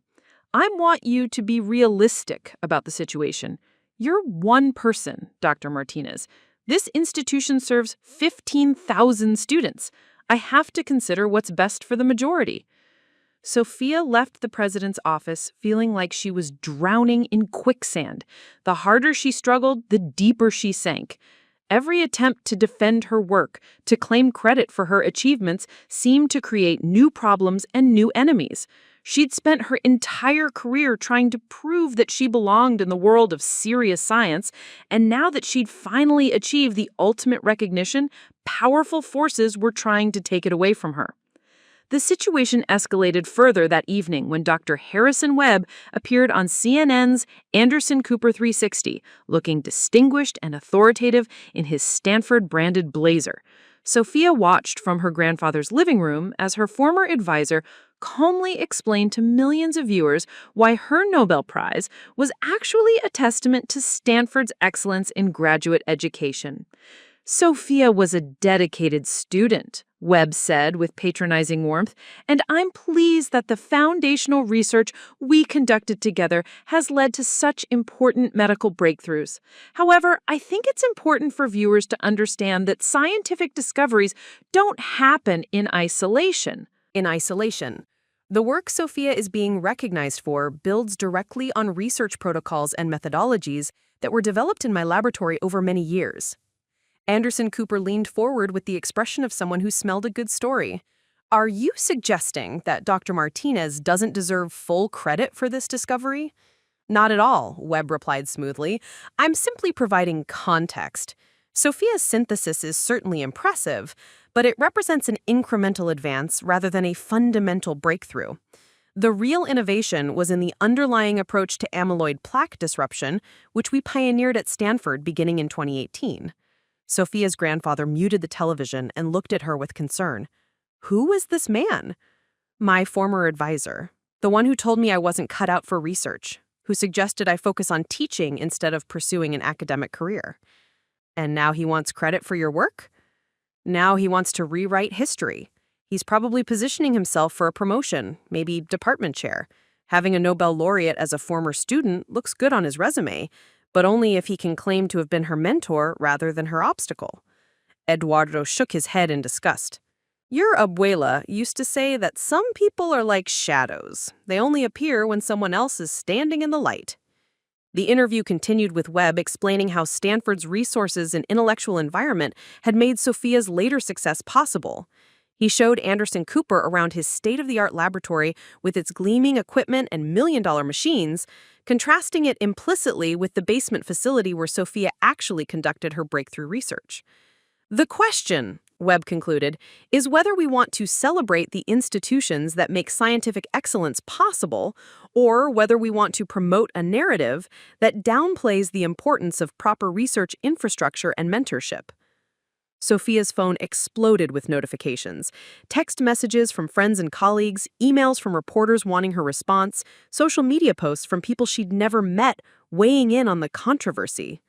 A: "I want you to be realistic about the situation. You're one person, Dr. Martinez.
C: This institution serves 15,000 students. I have to consider what's best for the majority." Sofia left the president's office feeling like she was drowning in quicksand. The harder she struggled, the deeper she sank. Every attempt to defend her work, to claim credit for her achievements, seemed to create new problems and new enemies. She'd spent her entire career trying to prove that she belonged in the world of serious science, and now that she'd finally achieved the ultimate recognition, powerful forces were trying to take it away from her. The situation escalated further that evening when Dr. Harrison Webb appeared on CNN's Anderson Cooper 360, looking distinguished and authoritative in his Stanford-branded blazer. Sofia watched from her grandfather's living room as her former advisor calmly explained to millions of viewers why her Nobel Prize was actually a testament to Stanford's excellence in graduate education. "Sofia was a dedicated student," Webb said with patronizing warmth, "and I'm pleased that the foundational research we conducted together has led to such important medical breakthroughs. However, I think it's important for viewers to understand that scientific discoveries don't happen in isolation."
A: In isolation. The work Sofia is being recognized for builds directly on research protocols and methodologies that were developed in my laboratory over many years. Anderson Cooper leaned forward with the expression of someone who smelled a good story. "Are you suggesting that Dr. Martinez doesn't deserve full credit for this discovery?" "Not at all," Webb replied smoothly. "I'm simply providing context. Sofia's synthesis is certainly impressive, but it represents an incremental advance rather than a fundamental breakthrough. The real innovation was in the underlying approach to amyloid plaque disruption, which we pioneered at Stanford beginning in 2018. Sofia's grandfather muted the television and looked at her with concern. "Who is this man?" "My former advisor. The one who told me I wasn't cut out for research, who suggested I focus on teaching instead of pursuing an academic career." "And now he wants credit for your work?" "Now he wants to rewrite history. He's probably positioning himself for a promotion, maybe department chair. Having a Nobel laureate as a former student looks good on his resume, but only if he can claim to have been her mentor rather than her obstacle." Eduardo shook his head in disgust. "Your abuela used to say that some people are like shadows. They only appear when someone else is standing in the light." The interview continued with Webb explaining how Stanford's resources and intellectual environment had made Sofia's later success possible. He showed Anderson Cooper around his state-of-the-art laboratory with its gleaming equipment and million-dollar machines, contrasting it implicitly with the basement facility where Sofia actually conducted her breakthrough research. "The question," Webb concluded, "is whether we want to celebrate the institutions that make scientific excellence possible, or whether we want to promote a narrative that downplays the importance of proper research infrastructure and mentorship." Sofia's phone exploded with notifications. Text messages from friends and colleagues, emails from reporters wanting her response, social media posts from people she'd never met weighing in on the controversy.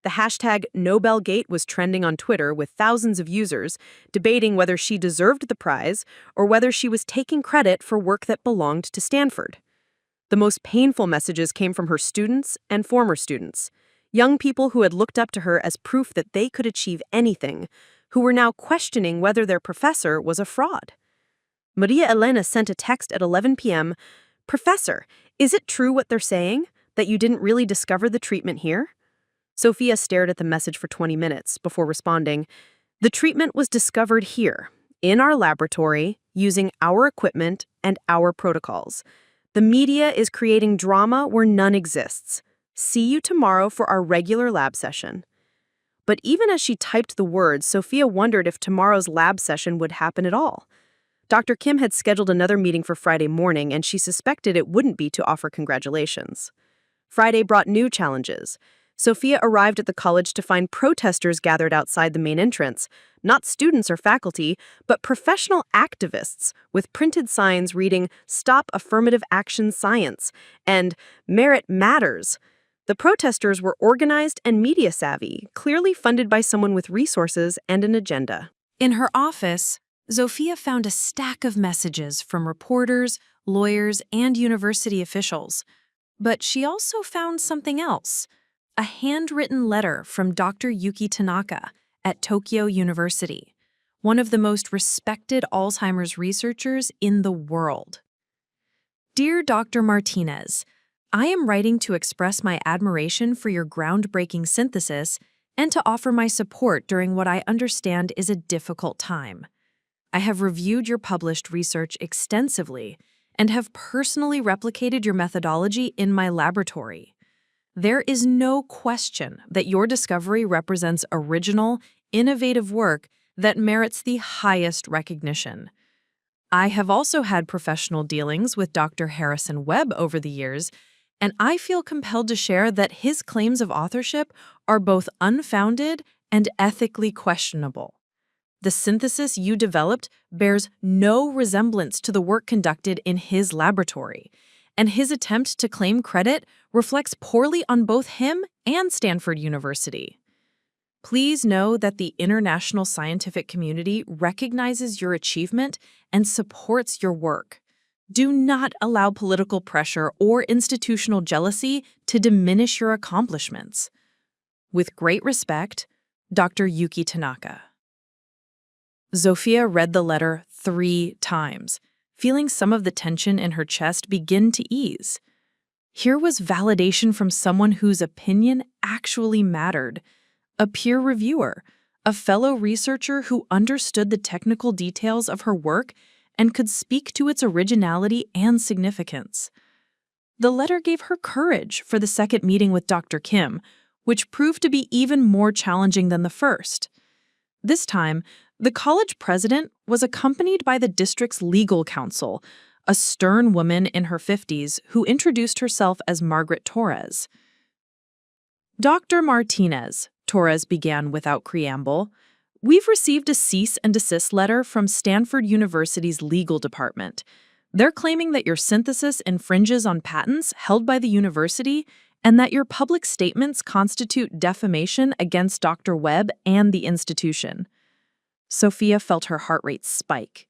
A: The hashtag NobelGate was trending on Twitter with thousands of users debating whether she deserved the prize or whether she was taking credit for work that belonged to Stanford. The most painful messages came from her students and former students. Young people who had looked up to her as proof that they could achieve anything, who were now questioning whether their professor was a fraud. Maria Elena sent a text at 11 p.m. "Professor, is it true what they're saying, that you didn't really discover the treatment here?" Sofia stared at the message for 20 minutes before responding, "The treatment was discovered here, in our laboratory, using our equipment and our protocols. The media is creating drama where none exists. See you tomorrow for our regular lab session." But even as she typed the words, Sofia wondered if tomorrow's lab session would happen at all. Dr. Kim had scheduled another meeting for Friday morning, and she suspected it wouldn't be to offer congratulations. Friday brought new challenges. Sofia arrived at the college to find protesters gathered outside the main entrance, not students or faculty, but professional activists with printed signs reading "Stop Affirmative Action Science" and "Merit Matters." The protesters were organized and media-savvy, clearly funded by someone with resources and an agenda.
B: In her office, Sofia found a stack of messages from reporters, lawyers, and university officials. But she also found something else. a handwritten letter from Dr. Yuki Tanaka at Tokyo University, one of the most respected Alzheimer's researchers in the world. Dear Dr. Martinez, I am writing to express my admiration for your groundbreaking synthesis and to offer my support during what I understand is a difficult time. I have reviewed your published research extensively and have personally replicated your methodology in my laboratory. There is no question that your discovery represents original, innovative work that merits the highest recognition. I have also had professional dealings with Dr. Harrison Webb over the years, and I feel compelled to share that his claims of authorship are both unfounded and ethically questionable. The synthesis you developed bears no resemblance to the work conducted in his laboratory, and his attempt to claim credit reflects poorly on both him and Stanford University. Please know that the international scientific community recognizes your achievement and supports your work. Do not allow political pressure or institutional jealousy to diminish your accomplishments. With great respect, Dr. Yuki Tanaka. Sofia read the letter 3 times, feeling some of the tension in her chest begin to ease. Here was validation from someone whose opinion actually mattered, a peer reviewer, a fellow researcher who understood the technical details of her work and could speak to its originality and significance. The letter gave her courage for the second meeting with Dr. Kim, which proved to be even more challenging than the first. This time, the college president was accompanied by the district's legal counsel, a stern woman in her 50s who introduced herself as Margaret Torres. Dr. Martinez, Torres began without preamble, we've received a cease and desist letter from Stanford University's legal department. They're claiming that your synthesis infringes on patents held by the university and that your public statements constitute defamation against Dr. Webb and the institution. Sofia felt her heart rate spike.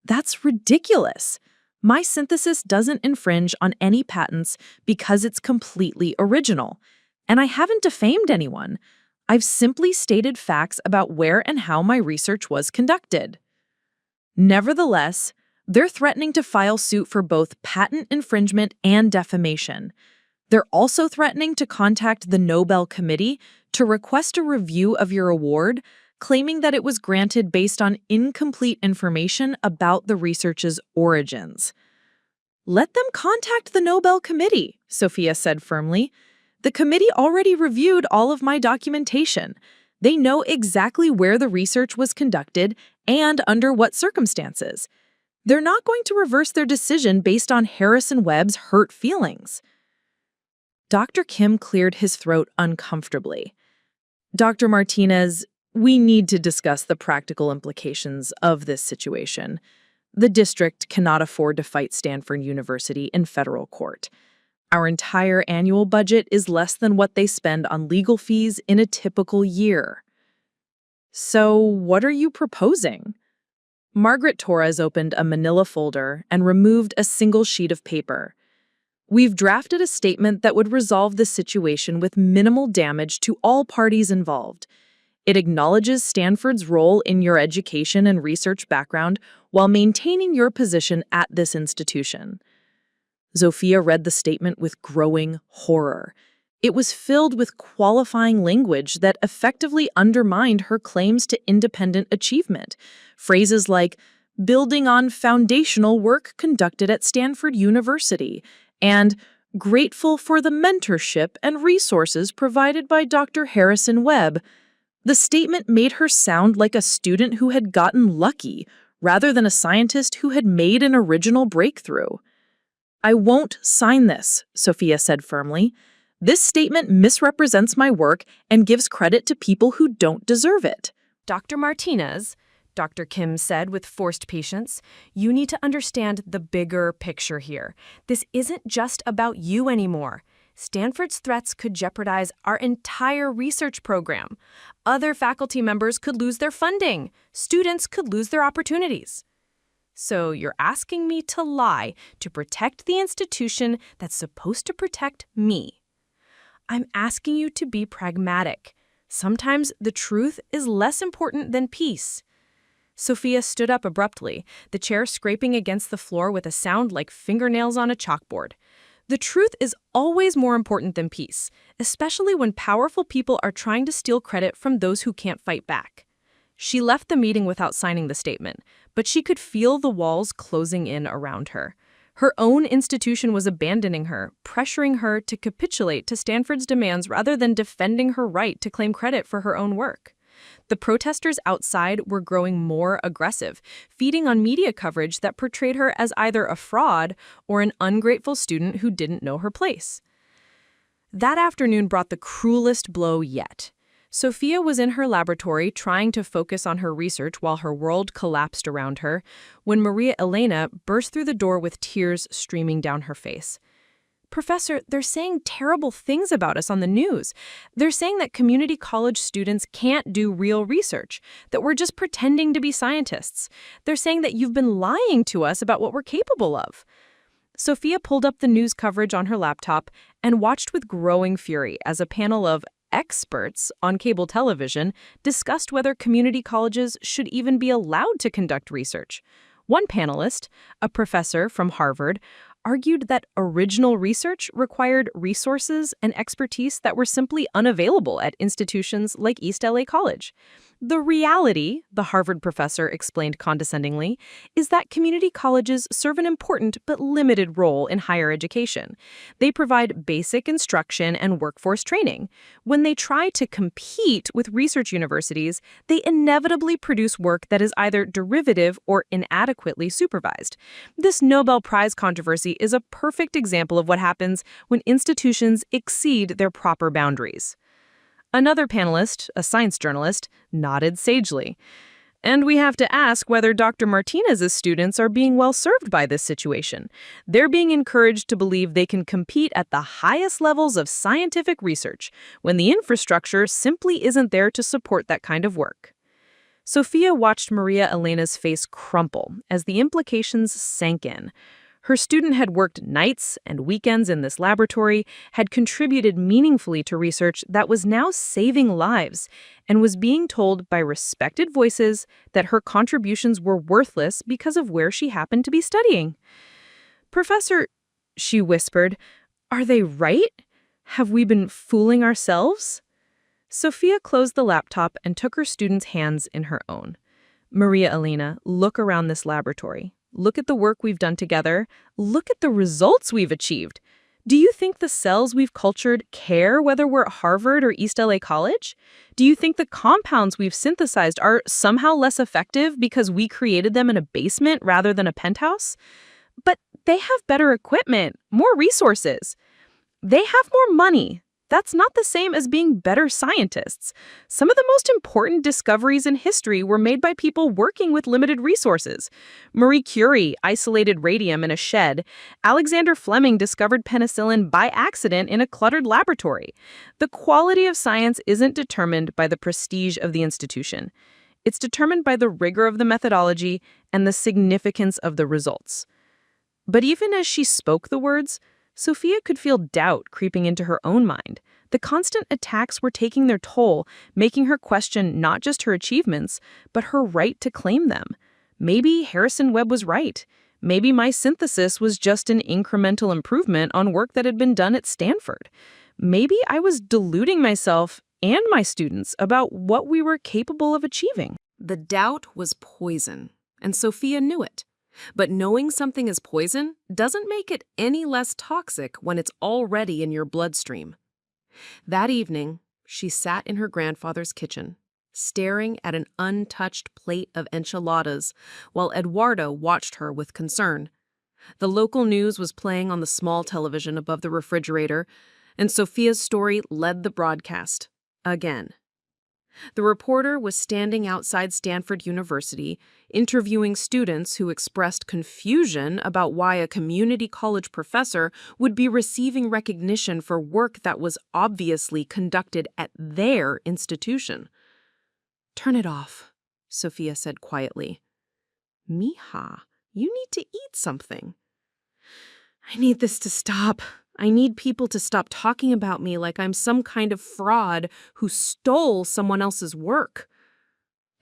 B: That's ridiculous. My synthesis doesn't infringe on any patents because it's completely original. And I haven't defamed anyone. I've simply stated facts about where and how my research was conducted. Nevertheless, they're threatening to file suit for both patent infringement and defamation. They're also threatening to contact the Nobel Committee to request a review of your award, claiming that it was granted based on incomplete information about the research's origins. Let them contact the Nobel Committee, Sofia said firmly. The committee already reviewed all of my documentation. They know exactly where the research was conducted and under what circumstances. They're not going to reverse their decision based on Harrison Webb's hurt feelings. Dr. Kim cleared his throat uncomfortably. Dr. Martinez, we need to discuss the practical implications of this situation. The district cannot afford to fight Stanford University in federal court. Our entire annual budget is less than what they spend on legal fees in a typical year. So, what are you proposing? Margaret Torres opened a manila folder and removed a single sheet of paper. We've drafted a statement that would resolve the situation with minimal damage to all parties involved. It acknowledges Stanford's role in your education and research background while maintaining your position at this institution. Sofia read the statement with growing horror. It was filled with qualifying language that effectively undermined her claims to independent achievement. Phrases like, building on foundational work conducted at Stanford University, and grateful for the mentorship and resources provided by Dr. Harrison Webb. The statement made her sound like a student who had gotten lucky, rather than a scientist who had made an original breakthrough. I won't sign this, Sofia said firmly. This statement misrepresents my work and gives credit to people who don't deserve it.
D: Dr. Martinez, Dr. Kim said with forced patience, you need to understand the bigger picture here. This isn't just about you anymore. Stanford's threats could jeopardize our entire research program. Other faculty members could lose their funding. Students could lose their opportunities. So you're asking me to lie to protect the institution that's supposed to protect me. I'm asking you to be pragmatic. Sometimes the truth is less important than peace." Sofia stood up abruptly, the chair scraping against the floor with a sound like fingernails on a chalkboard. The truth is always more important than peace, especially when powerful people are trying to steal credit from those who can't fight back. She left the meeting without signing the statement, but she could feel the walls closing in around her. Her own institution was abandoning her, pressuring her to capitulate to Stanford's demands rather than defending her right to claim credit for her own work. The protesters outside were growing more aggressive, feeding on media coverage that portrayed her as either a fraud or an ungrateful student who didn't know her place. That afternoon brought the cruelest blow yet. Sofia was in her laboratory trying to focus on her research while her world collapsed around her, when Maria Elena burst through the door with tears streaming down her face. "Professor, they're saying terrible things about us on the news. They're saying that community college students can't do real research, that we're just pretending to be scientists. They're saying that you've been lying to us about what we're capable of." Sofia pulled up the news coverage on her laptop and watched with growing fury as a panel of experts on cable television discussed whether community colleges should even be allowed to conduct research. One panelist, a professor from Harvard, argued that original research required resources and expertise that were simply unavailable at institutions like East LA College. The reality, the Harvard professor explained condescendingly, is that community colleges serve an important but limited role in higher education. They provide basic instruction and workforce training. When they try to compete with research universities, they inevitably produce work that is either derivative or inadequately supervised. This Nobel Prize controversy is a perfect example of what happens when institutions exceed their proper boundaries. Another panelist, a science journalist, nodded sagely. And we have to ask whether Dr. Martinez's students are being well served by this situation. They're being encouraged to believe they can compete at the highest levels of scientific research when the infrastructure simply isn't there to support that kind of work. Sofia watched Maria Elena's face crumple as the implications sank in. Her student had worked nights and weekends in this laboratory, had contributed meaningfully to research that was now saving lives, and was being told by respected voices that her contributions were worthless because of where she happened to be studying. "Professor," she whispered, "are they right? Have we been fooling ourselves?" Sofia closed the laptop and took her student's hands in her own. "Maria Elena, look around this laboratory. Look at the work we've done together. Look at the results we've achieved. Do you think the cells we've cultured care whether we're at Harvard or East LA College? Do you think the compounds we've synthesized are somehow less effective because we created them in a basement rather than a penthouse? But they have better equipment, more resources. They have more money. That's not the same as being better scientists. Some of the most important discoveries in history were made by people working with limited resources. Marie Curie isolated radium in a shed. Alexander Fleming discovered penicillin by accident in a cluttered laboratory. The quality of science isn't determined by the prestige of the institution. It's determined by the rigor of the methodology and the significance of the results. But even as she spoke the words, Sofia could feel doubt creeping into her own mind. The constant attacks were taking their toll, making her question not just her achievements, but her right to claim them. Maybe Harrison Webb was right. Maybe my synthesis was just an incremental improvement on work that had been done at Stanford. Maybe I was deluding myself and my students about what we were capable of achieving.
A: The doubt was poison, and Sofia knew it. But knowing something is poison doesn't make it any less toxic when it's already in your bloodstream. That evening, she sat in her grandfather's kitchen, staring at an untouched plate of enchiladas while Eduardo watched her with concern. The local news was playing on the small television above the refrigerator, and Sofia's story led the broadcast again. The reporter was standing outside Stanford University, interviewing students who expressed confusion about why a community college professor would be receiving recognition for work that was obviously conducted at their institution. "Turn it off," Sofia said quietly. "Mija, you need to eat something." "I need this to stop,"
C: I need people to stop talking about me like I'm some kind of fraud who stole someone else's work.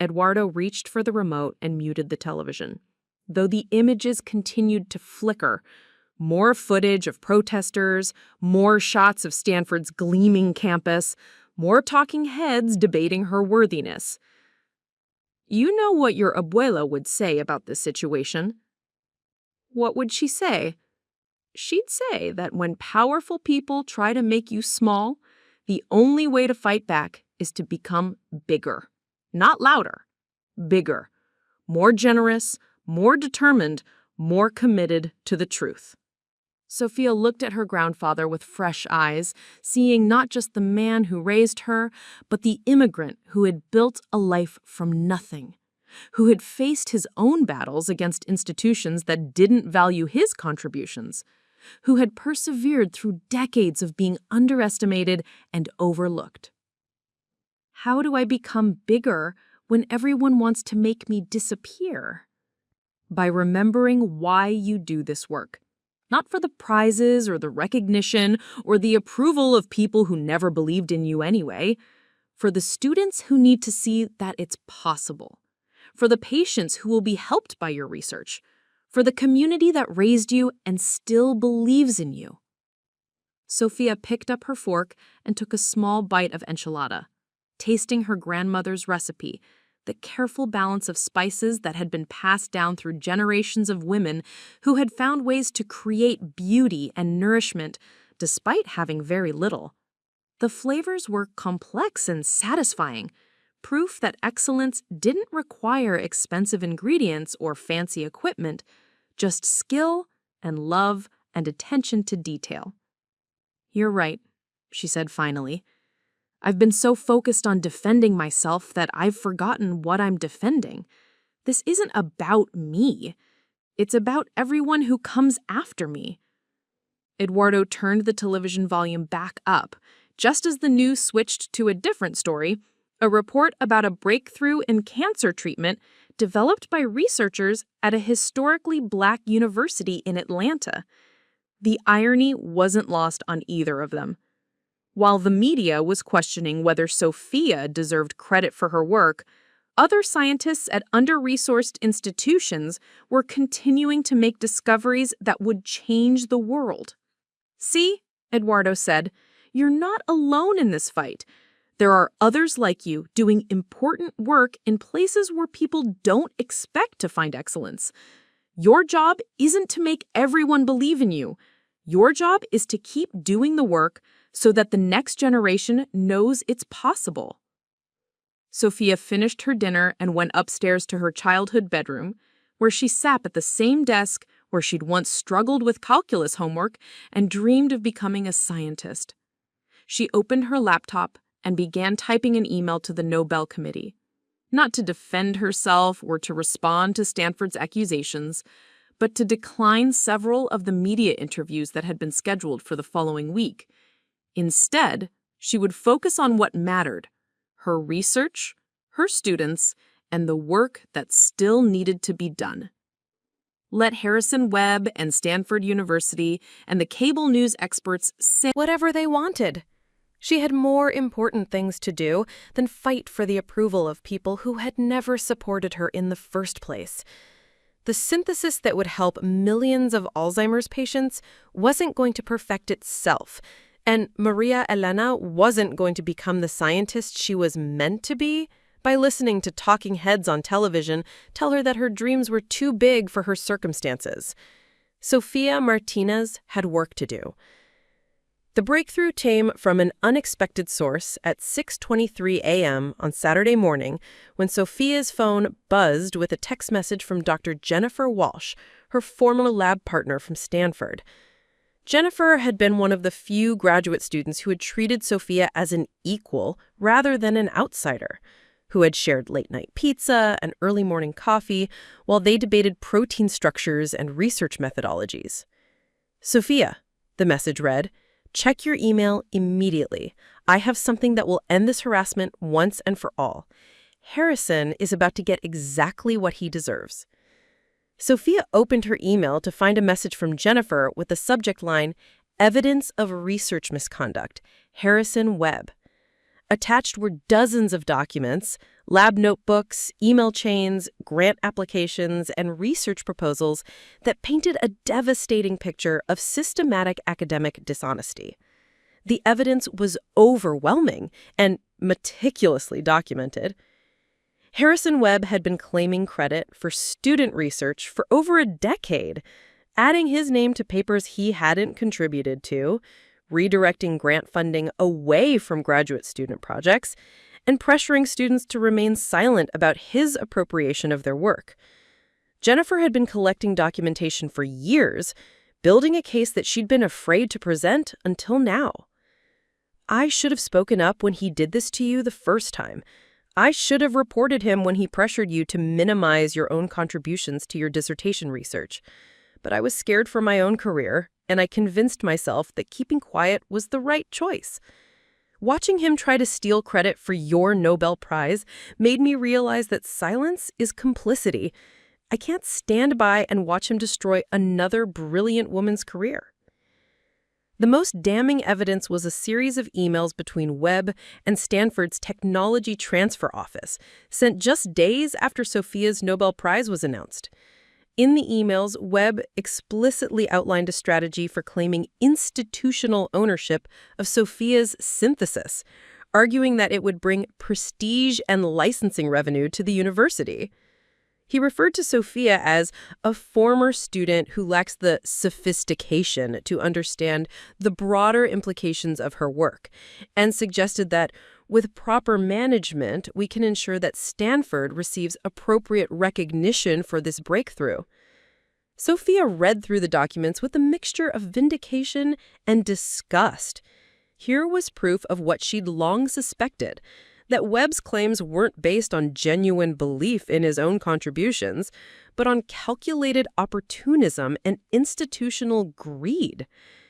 C: Eduardo reached for the remote and muted the television. Though the images continued to flicker, more footage of protesters, more shots of Stanford's gleaming campus, more talking heads debating her worthiness. You know what your abuela would say about this situation. What would she say? She'd say that when powerful people try to make you small, the only way to fight back is to become bigger. Not louder, bigger, more generous, more determined, more committed to the truth. Sofia looked at her grandfather with fresh eyes, seeing not just the man who raised her, but the immigrant who had built a life from nothing, who had faced his own battles against institutions that didn't value his contributions, who had persevered through decades of being underestimated and overlooked. How do I become bigger when everyone wants to make me disappear? By remembering why you do this work. Not for the prizes or the recognition or the approval of people who never believed in you anyway. For the students who need to see that it's possible. For the patients who will be helped by your research. For the community that raised you and still believes in you. Sofia picked up her fork and took a small bite of enchilada, tasting her grandmother's recipe, the careful balance of spices that had been passed down through generations of women who had found ways to create beauty and nourishment despite having very little. The flavors were complex and satisfying, proof that excellence didn't require expensive ingredients or fancy equipment, just skill and love and attention to detail. You're right, she said finally. I've been so focused on defending myself that I've forgotten what I'm defending. This isn't about me. It's about everyone who comes after me. Eduardo turned the television volume back up, just as the news switched to a different story, a report about a breakthrough in cancer treatment developed by researchers at a historically Black university in Atlanta. The irony wasn't lost on either of them. While the media was questioning whether Sofia deserved credit for her work, other scientists at under-resourced institutions were continuing to make discoveries that would change the world. See, Eduardo said, you're not alone in this fight. There are others like you doing important work in places where people don't expect to find excellence. Your job isn't to make everyone believe in you. Your job is to keep doing the work so that the next generation knows it's possible. Sofia finished her dinner and went upstairs to her childhood bedroom, where she sat at the same desk where she'd once struggled with calculus homework and dreamed of becoming a scientist. She opened her laptop and began typing an email to the Nobel Committee, not to defend herself or to respond to Stanford's accusations, but to decline several of the media interviews that had been scheduled for the following week. Instead, she would focus on what mattered, her research, her students, and the work that still needed to be done. Let Harrison Webb and Stanford University and the cable news experts say
D: whatever they wanted. She had more important things to do than fight for the approval of people who had never supported her in the first place. The synthesis that would help millions of Alzheimer's patients wasn't going to perfect itself, and Maria Elena wasn't going to become the scientist she was meant to be by listening to talking heads on television tell her that her dreams were too big for her circumstances. Sofia Martinez had work to do. The breakthrough came from an unexpected source at 6:23 a.m. on Saturday morning when Sofia's phone buzzed with a text message from Dr. Jennifer Walsh, her former lab partner from Stanford. Jennifer had been one of the few graduate students who had treated Sofia as an equal rather than an outsider, who had shared late-night pizza and early morning coffee while they debated protein structures and research methodologies. Sofia, the message read, check your email immediately. I have something that will end this harassment once and for all. Harrison is about to get exactly what he deserves. Sofia opened her email to find a message from Jennifer with the subject line,
C: Evidence of research misconduct, Harrison Webb. Attached were dozens of documents, lab notebooks, email chains, grant applications, and research proposals that painted a devastating picture of systematic academic dishonesty. The evidence was overwhelming and meticulously documented. Harrison Webb had been claiming credit for student research for over a decade, adding his name to papers he hadn't contributed to, redirecting grant funding away from graduate student projects, and pressuring students to remain silent about his appropriation of their work. Jennifer had been collecting documentation for years, building a case that she'd been afraid to present until now. I should have spoken up when he did this to you the first time. I should have reported him when he pressured you to minimize your own contributions to your dissertation research. But I was scared for my own career, and I convinced myself that keeping quiet was the right choice. Watching him try to steal credit for your Nobel Prize made me realize that silence is complicity. I can't stand by and watch him destroy another brilliant woman's career. The most damning evidence was a series of emails between Webb and Stanford's Technology Transfer Office, sent just days after Sofia's Nobel Prize was announced. In the emails, Webb explicitly outlined a strategy for claiming institutional ownership of Sofia's synthesis, arguing that it would bring prestige and licensing revenue to the university. He referred to Sofia as a former student who lacks the sophistication to understand the broader implications of her work, and suggested that with proper management, we can ensure that Stanford receives appropriate recognition for this breakthrough. Sofia read through the documents with a mixture of vindication and disgust. Here was proof of what she'd long suspected, that Webb's claims weren't based on genuine belief in his own contributions, but on calculated opportunism and institutional greed.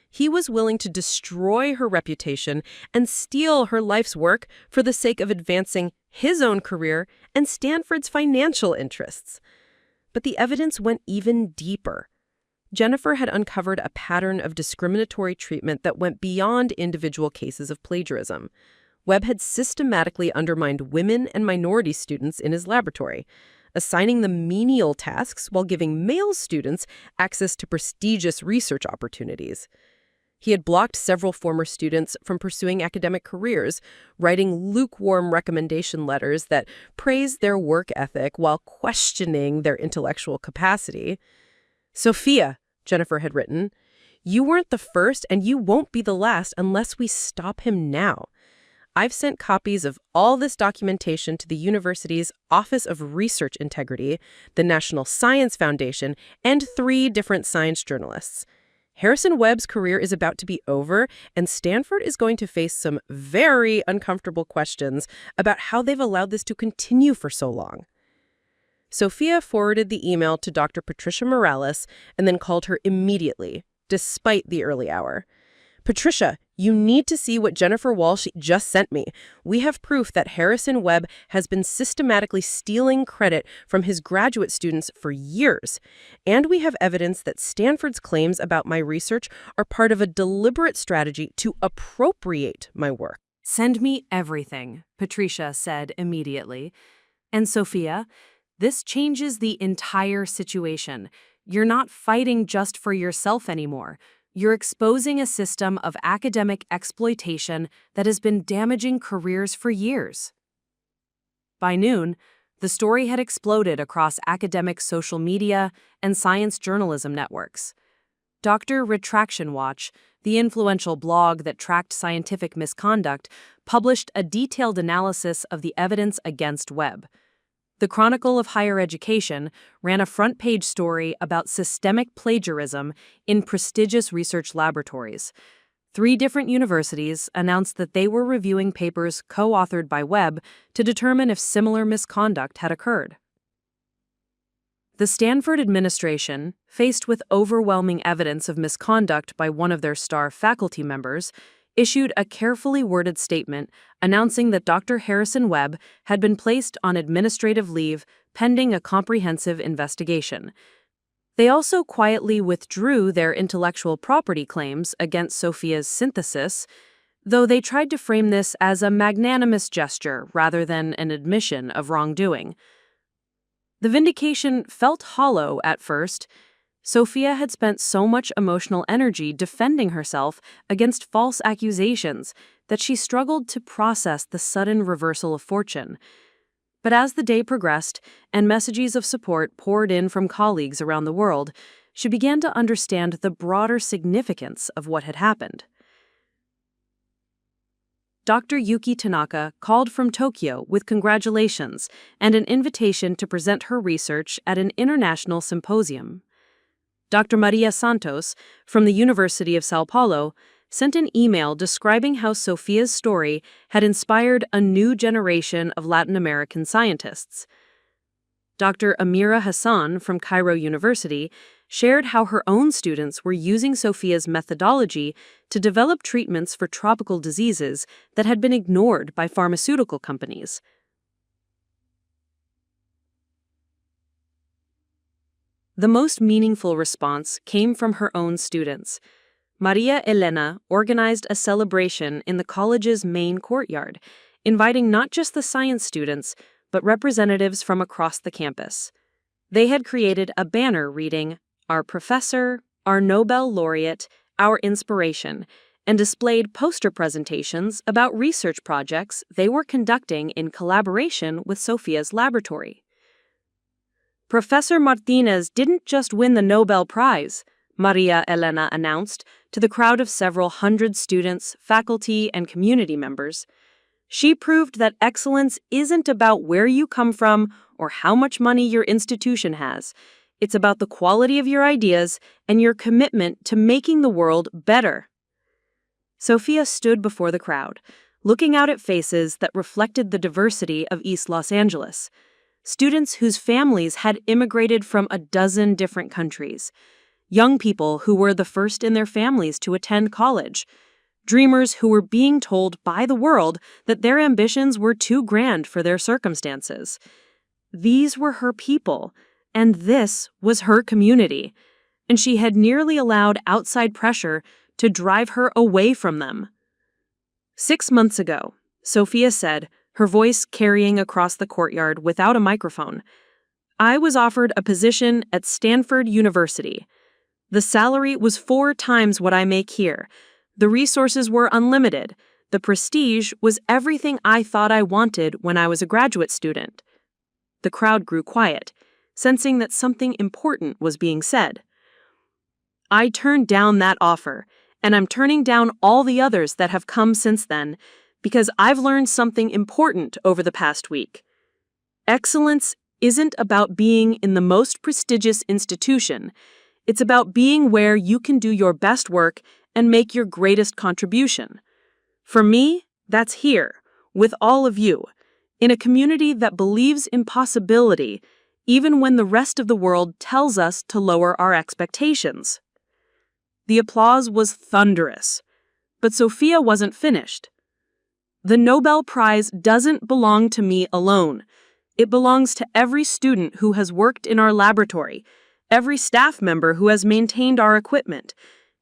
C: He was willing to destroy her reputation and steal her life's work for the sake of advancing his own career and Stanford's financial interests. But the evidence went even deeper. Jennifer had uncovered a pattern of discriminatory treatment that went beyond individual cases of plagiarism. Webb had systematically undermined women and minority students in his laboratory, assigning them menial tasks while giving male students access to prestigious research opportunities. He had blocked several former students from pursuing academic careers, writing lukewarm recommendation letters that praised their work ethic while questioning their intellectual capacity. "Sofia," Jennifer had written, "you weren't the first and you won't be the last unless we stop him now. I've sent copies of all this documentation to the university's Office of Research Integrity, the National Science Foundation, and 3 different science journalists. Harrison Webb's career is about to be over, and Stanford is going to face some very uncomfortable questions about how they've allowed this to continue for so long." Sofia forwarded the email to Dr. Patricia Morales and then called her immediately, despite the early hour. "Patricia, you need to see what Jennifer Walsh just sent me. We have proof that Harrison Webb has been systematically stealing credit from his graduate students for years. And we have evidence that Stanford's claims about my research are part of a deliberate strategy to appropriate my work."
A: "Send me everything," Patricia said immediately. "And Sofia, this changes the entire situation. You're not fighting just for yourself anymore. You're exposing a system of academic exploitation that has been damaging careers for years." By noon, the story had exploded across academic social media and science journalism networks. Dr. Retraction Watch, the influential blog that tracked scientific misconduct, published a detailed analysis of the evidence against Webb. The Chronicle of Higher Education ran a front-page story about systemic plagiarism in prestigious research laboratories. 3 different universities announced that they were reviewing papers co-authored by Webb to determine if similar misconduct had occurred. The Stanford administration, faced with overwhelming evidence of misconduct by one of their star faculty members, issued a carefully worded statement announcing that Dr. Harrison Webb had been placed on administrative leave pending a comprehensive investigation.
B: They also quietly withdrew their intellectual property claims against Sofia's synthesis, though they tried to frame this as a magnanimous gesture rather than an admission of wrongdoing. The vindication felt hollow at first. Sofia had spent so much emotional energy defending herself against false accusations that she struggled to process the sudden reversal of fortune. But as the day progressed and messages of support poured in from colleagues around the world, she began to understand the broader significance of what had happened. Dr. Yuki Tanaka called from Tokyo with congratulations and an invitation to present her research at an international symposium. Dr. Maria Santos, from the University of Sao Paulo, sent an email describing how Sofia's story had inspired a new generation of Latin American scientists. Dr. Amira Hassan, from Cairo University, shared how her own students were using Sofia's methodology to develop treatments for tropical diseases that had been ignored by pharmaceutical companies. The most meaningful response came from her own students. Maria Elena organized a celebration in the college's main courtyard, inviting not just the science students, but representatives from across the campus. They had created a banner reading, "Our Professor, Our Nobel Laureate, Our Inspiration," and displayed poster presentations about research projects they were conducting in collaboration with Sofia's laboratory. Professor Martinez didn't just win the Nobel Prize, Maria Elena announced to the crowd of several hundred students, faculty, and community members. She proved that excellence isn't about where you come from or how much money your institution has. It's about the quality of your ideas and your commitment to making the world better. Sofia stood before the crowd, looking out at faces that reflected the diversity of East Los Angeles. Students whose families had immigrated from a dozen different countries. Young people who were the first in their families to attend college. Dreamers who were being told by the world that their ambitions were too grand for their circumstances. These were her people, and this was her community, and she had nearly allowed outside pressure to drive her away from them. 6 months ago, Sofia said, her voice carrying across the courtyard without a microphone, "I was offered a position at Stanford University. The salary was 4 times what I make here. The resources were unlimited. The prestige was everything I thought I wanted when I was a graduate student." The crowd grew quiet, sensing that something important was being said. "I turned down that offer, and I'm turning down all the others that have come since then, because I've learned something important over the past week. Excellence isn't about being in the most prestigious institution. It's about being where you can do your best work and make your greatest contribution. For me, that's here, with all of you, in a community that believes in possibility, even when the rest of the world tells us to lower our expectations." The applause was thunderous, but Sofia wasn't finished. "The Nobel Prize doesn't belong to me alone. It belongs to every student who has worked in our laboratory, every staff member who has maintained our equipment,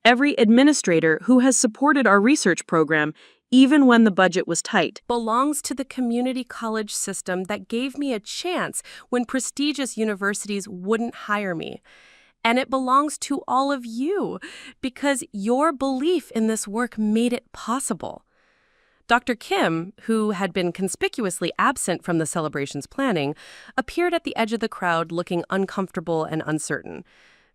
B: every administrator who has supported our research program, even when the budget was tight.
D: Belongs to the community college system that gave me a chance when prestigious universities wouldn't hire me. And it belongs to all of you because your belief in this work made it possible." Dr. Kim, who had been conspicuously absent from the celebration's planning, appeared at the edge of the crowd looking uncomfortable and uncertain.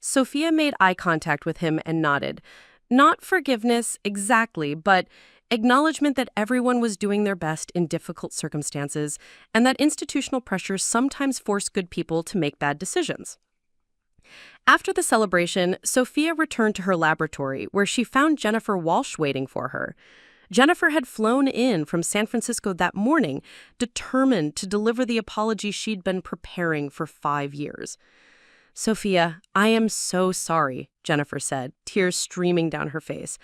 D: Sofia made eye contact with him and nodded. Not forgiveness exactly, but acknowledgement that everyone was doing their best in difficult circumstances and that institutional pressures sometimes force good people to make bad decisions. After the celebration, Sofia returned to her laboratory where she found Jennifer Walsh waiting for her. Jennifer had flown in from San Francisco that morning, determined to deliver the apology she'd been preparing for 5 years. "Sofia, I am so sorry," Jennifer said, tears streaming down her face.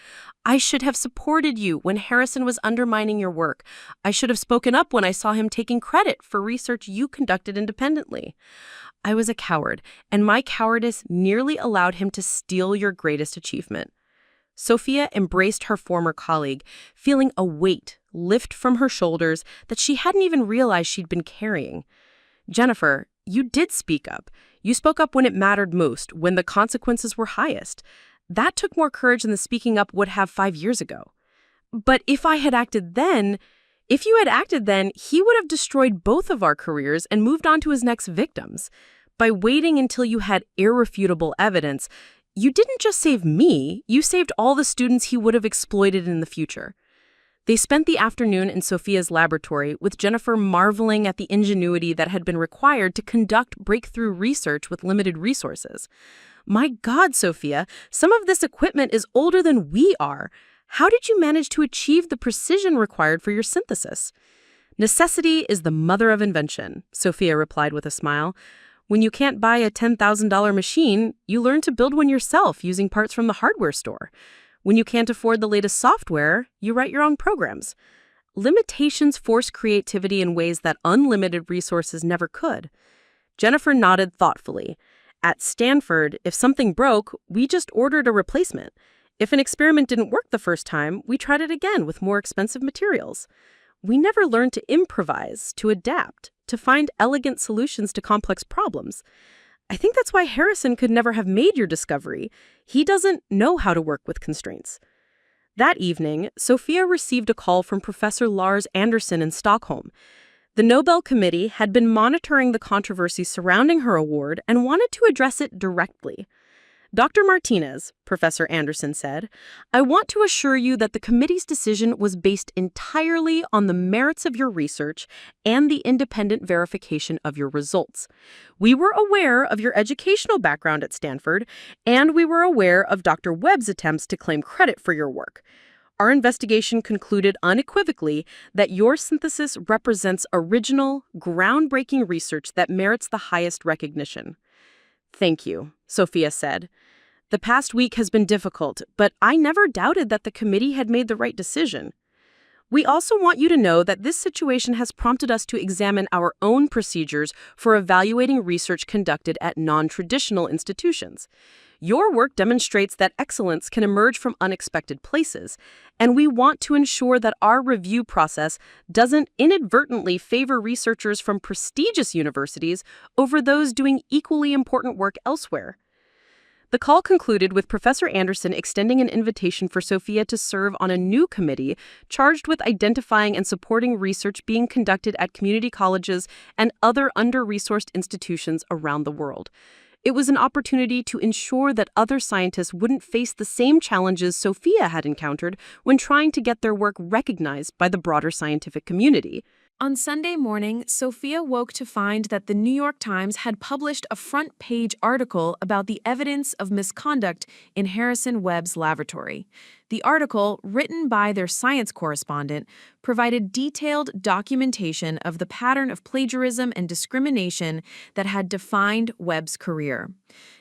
D: "I should have supported you when Harrison was undermining your work. I should have spoken up when I saw him taking credit for research you conducted independently.
C: I was a coward, and my cowardice nearly allowed him to steal your greatest achievement. Sofia embraced her former colleague, feeling a weight lift from her shoulders that she hadn't even realized she'd been carrying. Jennifer, you did speak up. You spoke up when it mattered most, when the consequences were highest. That took more courage than the speaking up would have 5 years ago. But if you had acted then, he would have destroyed both of our careers and moved on to his next victims. By waiting until you had irrefutable evidence, you didn't just save me, you saved all the students he would have exploited in the future. They spent the afternoon in Sofia's laboratory, with Jennifer marveling at the ingenuity that had been required to conduct breakthrough research with limited resources. My God, Sofia, some of this equipment is older than we are. How did you manage to achieve the precision required for your synthesis? Necessity is the mother of invention, Sofia replied with a smile. When you can't buy a $10,000 machine, you learn to build one yourself using parts from the hardware store. When you can't afford the latest software, you write your own programs. Limitations force creativity in ways that unlimited resources never could. Jennifer nodded thoughtfully. At Stanford, if something broke, we just ordered a replacement. If an experiment didn't work the first time, we tried it again with more expensive materials. We never learned to improvise, to adapt, to find elegant solutions to complex problems. I think that's why Harrison could never have made your discovery. He doesn't know how to work with constraints. That evening, Sofia received a call from Professor Lars Anderson in Stockholm. The Nobel Committee had been monitoring the controversy surrounding her award and wanted to address it directly. Dr. Martinez, Professor Anderson said, I want to assure you that the committee's decision was based entirely on the merits of your research and the independent verification of your results. We were aware of your educational background at Stanford, and we were aware of Dr. Webb's attempts to claim credit for your work. Our investigation concluded unequivocally that your synthesis represents original, groundbreaking research that merits the highest recognition. Thank you, Sofia said. The past week has been difficult, but I never doubted that the committee had made the right decision. We also want you to know that this situation has prompted us to examine our own procedures for evaluating research conducted at non-traditional institutions. Your work demonstrates that excellence can emerge from unexpected places, and we want to ensure that our review process doesn't inadvertently favor researchers from prestigious universities over those doing equally important work elsewhere. The call concluded with Professor Anderson extending an invitation for Sofia to serve on a new committee charged with identifying and supporting research being conducted at community colleges and other under-resourced institutions around the world. It was an opportunity to ensure that other scientists wouldn't face the same challenges Sofia had encountered when trying to get their work recognized by the broader scientific community.
A: On Sunday morning, Sofia woke to find that the New York Times had published a front-page article about the evidence of misconduct in Harrison Webb's laboratory. The article, written by their science correspondent, provided detailed documentation of the pattern of plagiarism and discrimination that had defined Webb's career.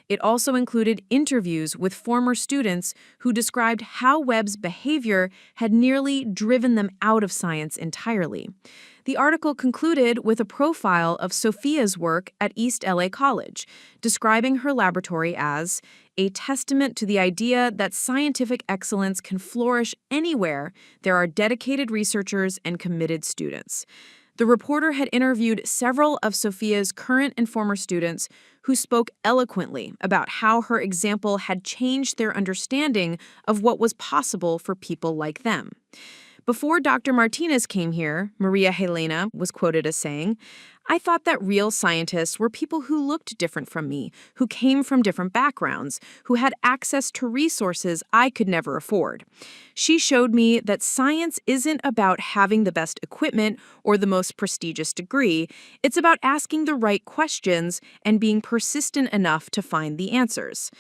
A: It also included interviews with former students who described how Webb's behavior had nearly driven them out of science entirely. The article concluded with a profile of Sofia's work at East LA College, describing her laboratory as a testament to the idea that scientific excellence can flourish anywhere there are dedicated researchers and committed students. The reporter had interviewed several of Sofia's current and former students who spoke eloquently about how her example had changed their understanding of what was possible for people like them. Before Dr. Martinez came here, Maria Helena was quoted as saying, I thought that real scientists were people who looked different from me, who came from different backgrounds, who had access to resources I could never afford. She showed me that science isn't about having the best equipment or the most prestigious degree. It's about asking the right questions and being persistent enough to find the answers.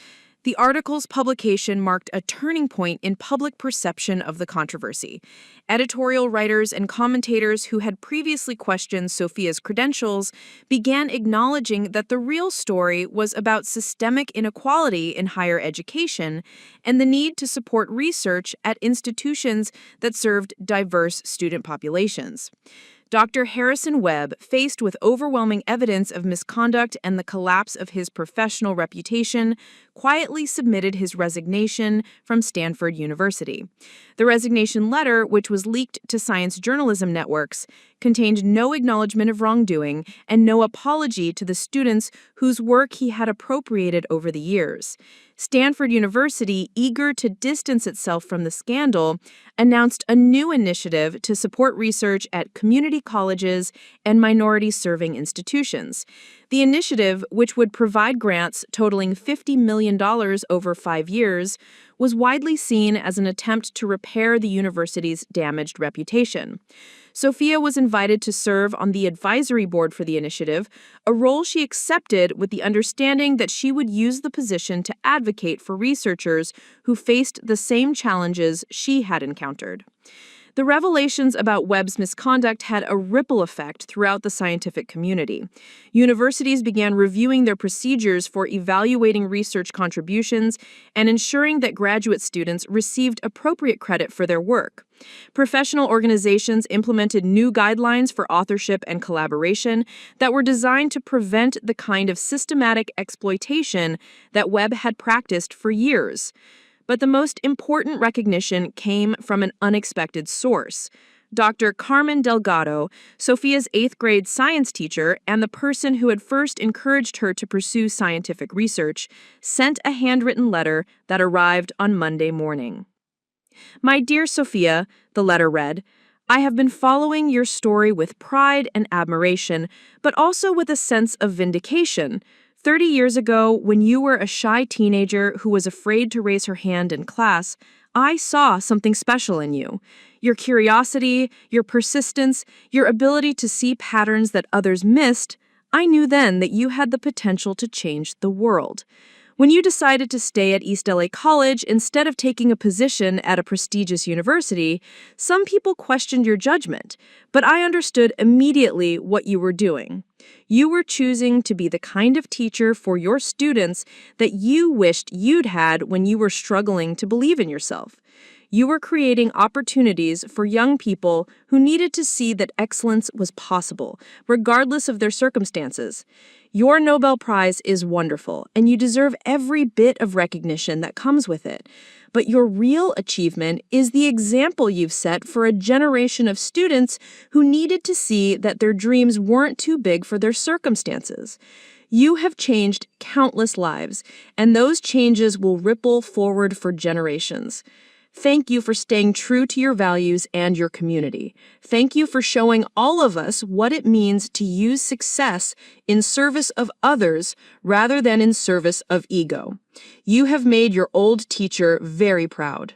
A: The article's publication marked a turning point in public perception of the controversy. Editorial writers and commentators who had previously questioned Sofia's credentials began acknowledging that the real story was about systemic inequality in higher education and the need to support research at institutions that served diverse student populations.
C: Dr. Harrison Webb, faced with overwhelming evidence of misconduct and the collapse of his professional reputation, quietly submitted his resignation from Stanford University. The resignation letter, which was leaked to science journalism networks, contained no acknowledgement of wrongdoing and no apology to the students whose work he had appropriated over the years. Stanford University, eager to distance itself from the scandal, announced a new initiative to support research at community colleges and minority-serving institutions. The initiative, which would provide grants totaling $50 million over 5 years, was widely seen as an attempt to repair the university's damaged reputation. Sofia was invited to serve on the advisory board for the initiative, a role she accepted with the understanding that she would use the position to advocate for researchers who faced the same challenges she had encountered. The revelations about Webb's misconduct had a ripple effect throughout the scientific community. Universities began reviewing their procedures for evaluating research contributions and ensuring that graduate students received appropriate credit for their work. Professional organizations implemented new guidelines for authorship and collaboration that were designed to prevent the kind of systematic exploitation that Webb had practiced for years. But the most important recognition came from an unexpected source. Dr. Carmen Delgado, Sofia's 8th grade science teacher and the person who had first encouraged her to pursue scientific research, sent a handwritten letter that arrived on Monday morning. "My dear Sofia," the letter read, "I have been following your story with pride and admiration, but also with a sense of vindication. 30 years ago, when you were a shy teenager who was afraid to raise her hand in class, I saw something special in you. Your curiosity, your persistence, your ability to see patterns that others missed. I knew then that you had the potential to change the world. When you decided to stay at East LA College instead of taking a position at a prestigious university, some people questioned your judgment, but I understood immediately what you were doing. You were choosing to be the kind of teacher for your students that you wished you'd had when you were struggling to believe in yourself. You were creating opportunities for young people who needed to see that excellence was possible, regardless of their circumstances. Your Nobel Prize is wonderful, and you deserve every bit of recognition that comes with it. But your real achievement is the example you've set for a generation of students who needed to see that their dreams weren't too big for their circumstances. You have changed countless lives, and those changes will ripple forward for generations. Thank you for staying true to your values and your community. Thank you for showing all of us what it means to use success in service of others rather than in service of ego. You have made your old teacher very proud."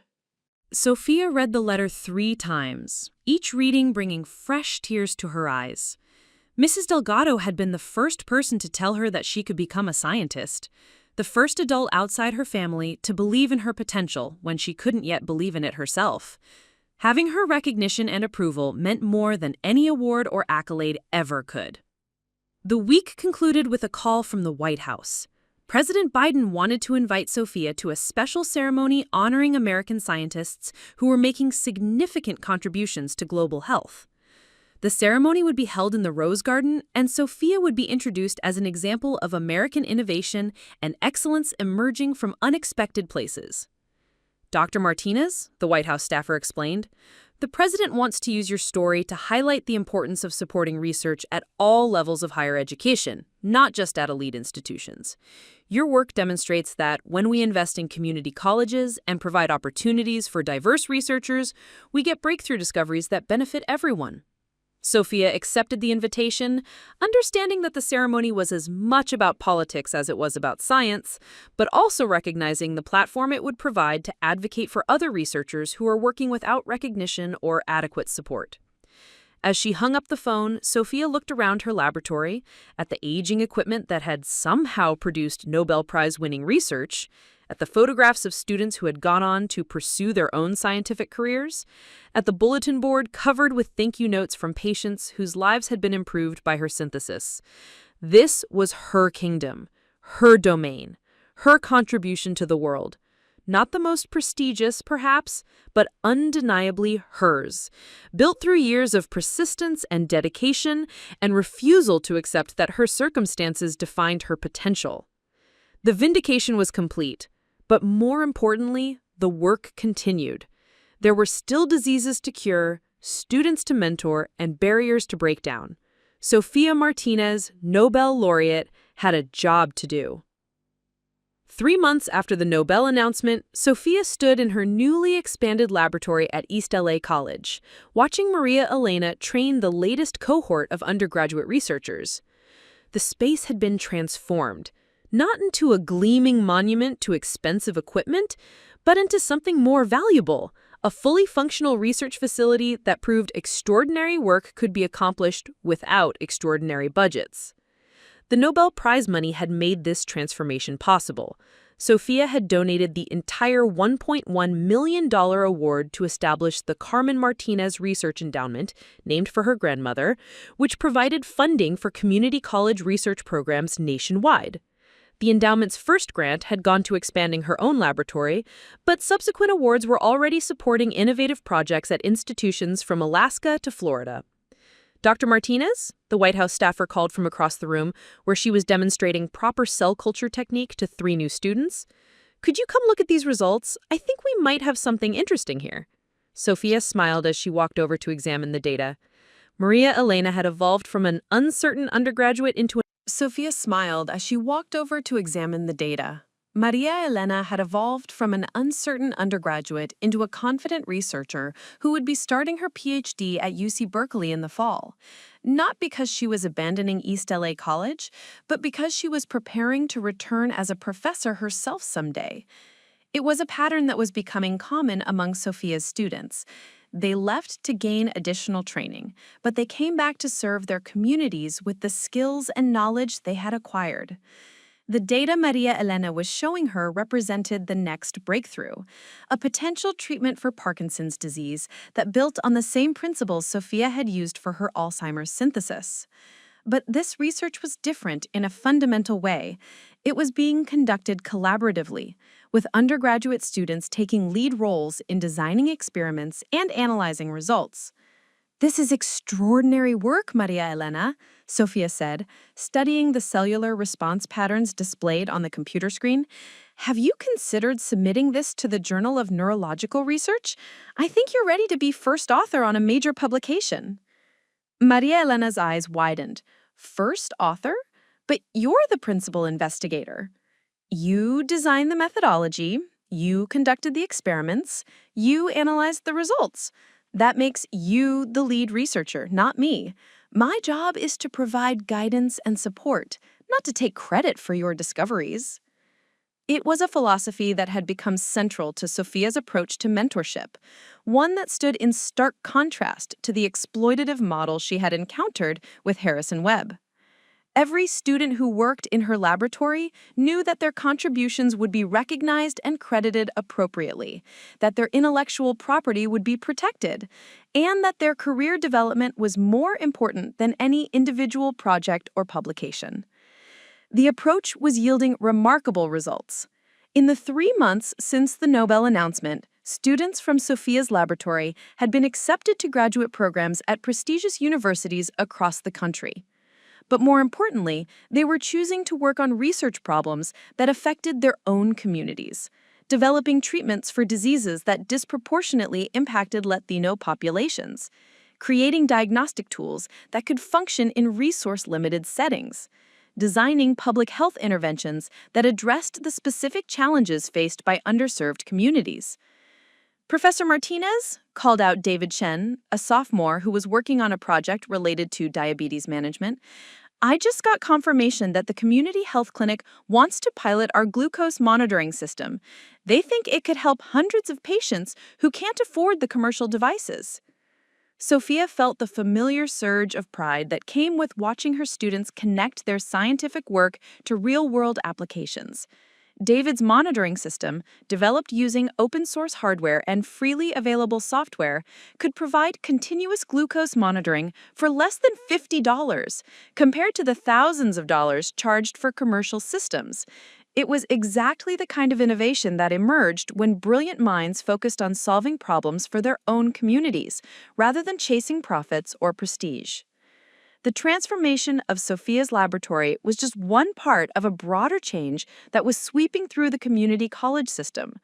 B: Sofia read the letter 3 times, each reading bringing fresh tears to her eyes. Mrs. Delgado had been the first person to tell her that she could become a scientist, the first adult outside her family to believe in her potential when she couldn't yet believe in it herself. Having her recognition and approval meant more than any award or accolade ever could. The week concluded with a call from the White House. President Biden wanted to invite Sofia to a special ceremony honoring American scientists who were making significant contributions to global health. The ceremony would be held in the Rose Garden, and Sofia would be introduced as an example of American innovation and excellence emerging from unexpected places. "Dr. Martinez," the White House staffer explained, "the president wants to use your story to highlight the importance of supporting research at all levels of higher education, not just at elite institutions. Your work demonstrates that when we invest in community colleges and provide opportunities for diverse researchers, we get breakthrough discoveries that benefit everyone." Sofia accepted the invitation, understanding that the ceremony was as much about politics as it was about science, but also recognizing the platform it would provide to advocate for other researchers who are working without recognition or adequate support. As she hung up the phone, Sofia looked around her laboratory, at the aging equipment that had somehow produced Nobel Prize-winning research, at the photographs of students who had gone on to pursue their own scientific careers, at the bulletin board covered with thank you notes from patients whose lives had been improved by her synthesis. This was her kingdom, her domain, her contribution to the world.
C: Not the most prestigious, perhaps, but undeniably hers, built through years of persistence and dedication and refusal to accept that her circumstances defined her potential. The vindication was complete, but more importantly, the work continued. There were still diseases to cure, students to mentor, and barriers to break down. Sofia Martinez, Nobel laureate, had a job to do. 3 months after the Nobel announcement, Sofia stood in her newly expanded laboratory at East LA College, watching Maria Elena train the latest cohort of undergraduate researchers. The space had been transformed, not into a gleaming monument to expensive equipment, but into something more valuable, a fully functional research facility that proved extraordinary work could be accomplished without extraordinary budgets. The Nobel Prize money had made this transformation possible. Sofia had donated the entire $1.1 million award to establish the Carmen Martinez Research Endowment, named for her grandmother, which provided funding for community college research programs nationwide. The endowment's first grant had gone to expanding her own laboratory, but subsequent awards were already supporting innovative projects at institutions from Alaska to Florida. Dr. Martinez, the White House staffer called from across the room, where she was demonstrating proper cell culture technique to 3 new students. "Could you come look at these results? I think we might have something interesting here." Sofia smiled as she walked over to examine the data. Maria Elena had evolved from an uncertain undergraduate into
A: Sofia smiled as she walked over to examine the data. Maria Elena had evolved from an uncertain undergraduate into a confident researcher who would be starting her PhD at UC Berkeley in the fall. Not because she was abandoning East LA College, but because she was preparing to return as a professor herself someday. It was a pattern that was becoming common among Sofia's students. They left to gain additional training, but they came back to serve their communities with the skills and knowledge they had acquired. The data Maria Elena was showing her represented the next breakthrough, a potential treatment for Parkinson's disease that built on the same principles Sofia had used for her Alzheimer's synthesis. But this research was different in a fundamental way. It was being conducted collaboratively, with undergraduate students taking lead roles in designing experiments and analyzing results. "This is extraordinary work, Maria Elena," Sofia said, studying the cellular response patterns displayed on the computer screen. "Have you considered submitting this to the Journal of Neurological Research? I think you're ready to be first author on a major publication." Maria Elena's eyes widened. "First author? But you're the principal investigator. You designed the methodology, you conducted the experiments, you analyzed the results. That makes you the lead researcher, not me. My job is to provide guidance and support, not to take credit for your discoveries." It was a philosophy that had become central to Sofia's approach to mentorship, one that stood in stark contrast to the exploitative model she had encountered with Harris and Webb. Every student who worked in her laboratory knew that their contributions would be recognized and credited appropriately, that their intellectual property would be protected, and that their career development was more important than any individual project or publication. The approach was yielding remarkable results. In the 3 months since the Nobel announcement, students from Sofia's laboratory had been accepted to graduate programs at prestigious universities across the country. But more importantly, they were choosing to work on research problems that affected their own communities, developing treatments for diseases that disproportionately impacted Latino populations, creating diagnostic tools that could function in resource-limited settings, designing public health interventions that addressed the specific challenges faced by underserved communities. "Professor Martinez," called out David Chen, a sophomore who was working on a project related to diabetes management, "I just got confirmation that the community health clinic wants to pilot our glucose monitoring system. They think it could help hundreds of patients who can't afford the commercial devices." Sofia felt the familiar surge of pride that came with watching her students connect their scientific work to real-world applications. David's monitoring system, developed using open-source hardware and freely available software, could provide continuous glucose monitoring for less than $50, compared to the thousands of dollars charged for commercial systems.
C: It was exactly the kind of innovation that emerged when brilliant minds focused on solving problems for their own communities, rather than chasing profits or prestige. The transformation of Sofia's laboratory was just one part of a broader change that was sweeping through the community college system.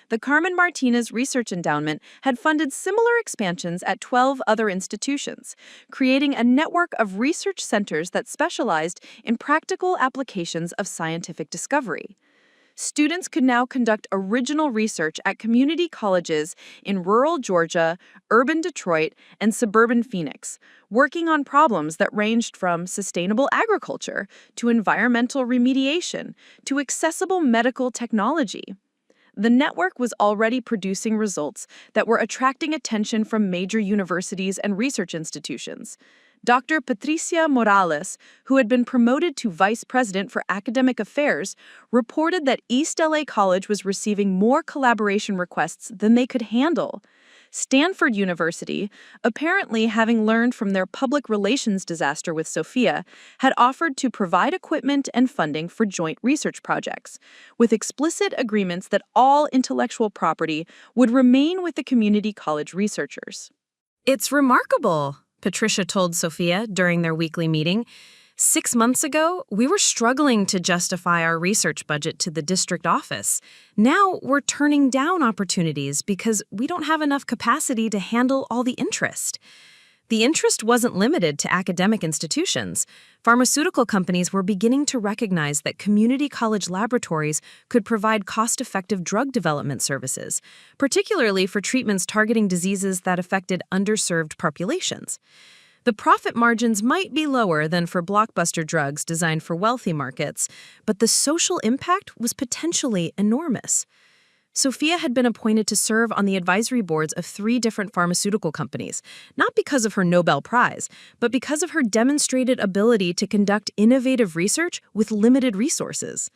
C: The Carmen Martinez Research Endowment had funded similar expansions at 12 other institutions, creating a network of research centers that specialized in practical applications of scientific discovery. Students could now conduct original research at community colleges in rural Georgia, urban Detroit, and suburban Phoenix, working on problems that ranged from sustainable agriculture to environmental remediation to accessible medical technology. The network was already producing results that were attracting attention from major universities and research institutions. Dr. Patricia Morales, who had been promoted to vice president for academic affairs, reported that East LA College was receiving more collaboration requests than they could handle. Stanford University, apparently having learned from their public relations disaster with Sofia, had offered to provide equipment and funding for joint research projects, with explicit agreements that all intellectual property would remain with the community college researchers.
D: It's remarkable, Patricia told Sofia during their weekly meeting. 6 months ago, we were struggling to justify our research budget to the district office. Now we're turning down opportunities because we don't have enough capacity to handle all the interest. The interest wasn't limited to academic institutions. Pharmaceutical companies were beginning to recognize that community college laboratories could provide cost-effective drug development services, particularly for treatments targeting diseases that affected underserved populations. The profit margins might be lower than for blockbuster drugs designed for wealthy markets, but the social impact was potentially enormous. Sofia had been appointed to serve on the advisory boards of 3 different pharmaceutical companies, not because of her Nobel Prize, but because of her demonstrated ability to conduct innovative research with limited resources.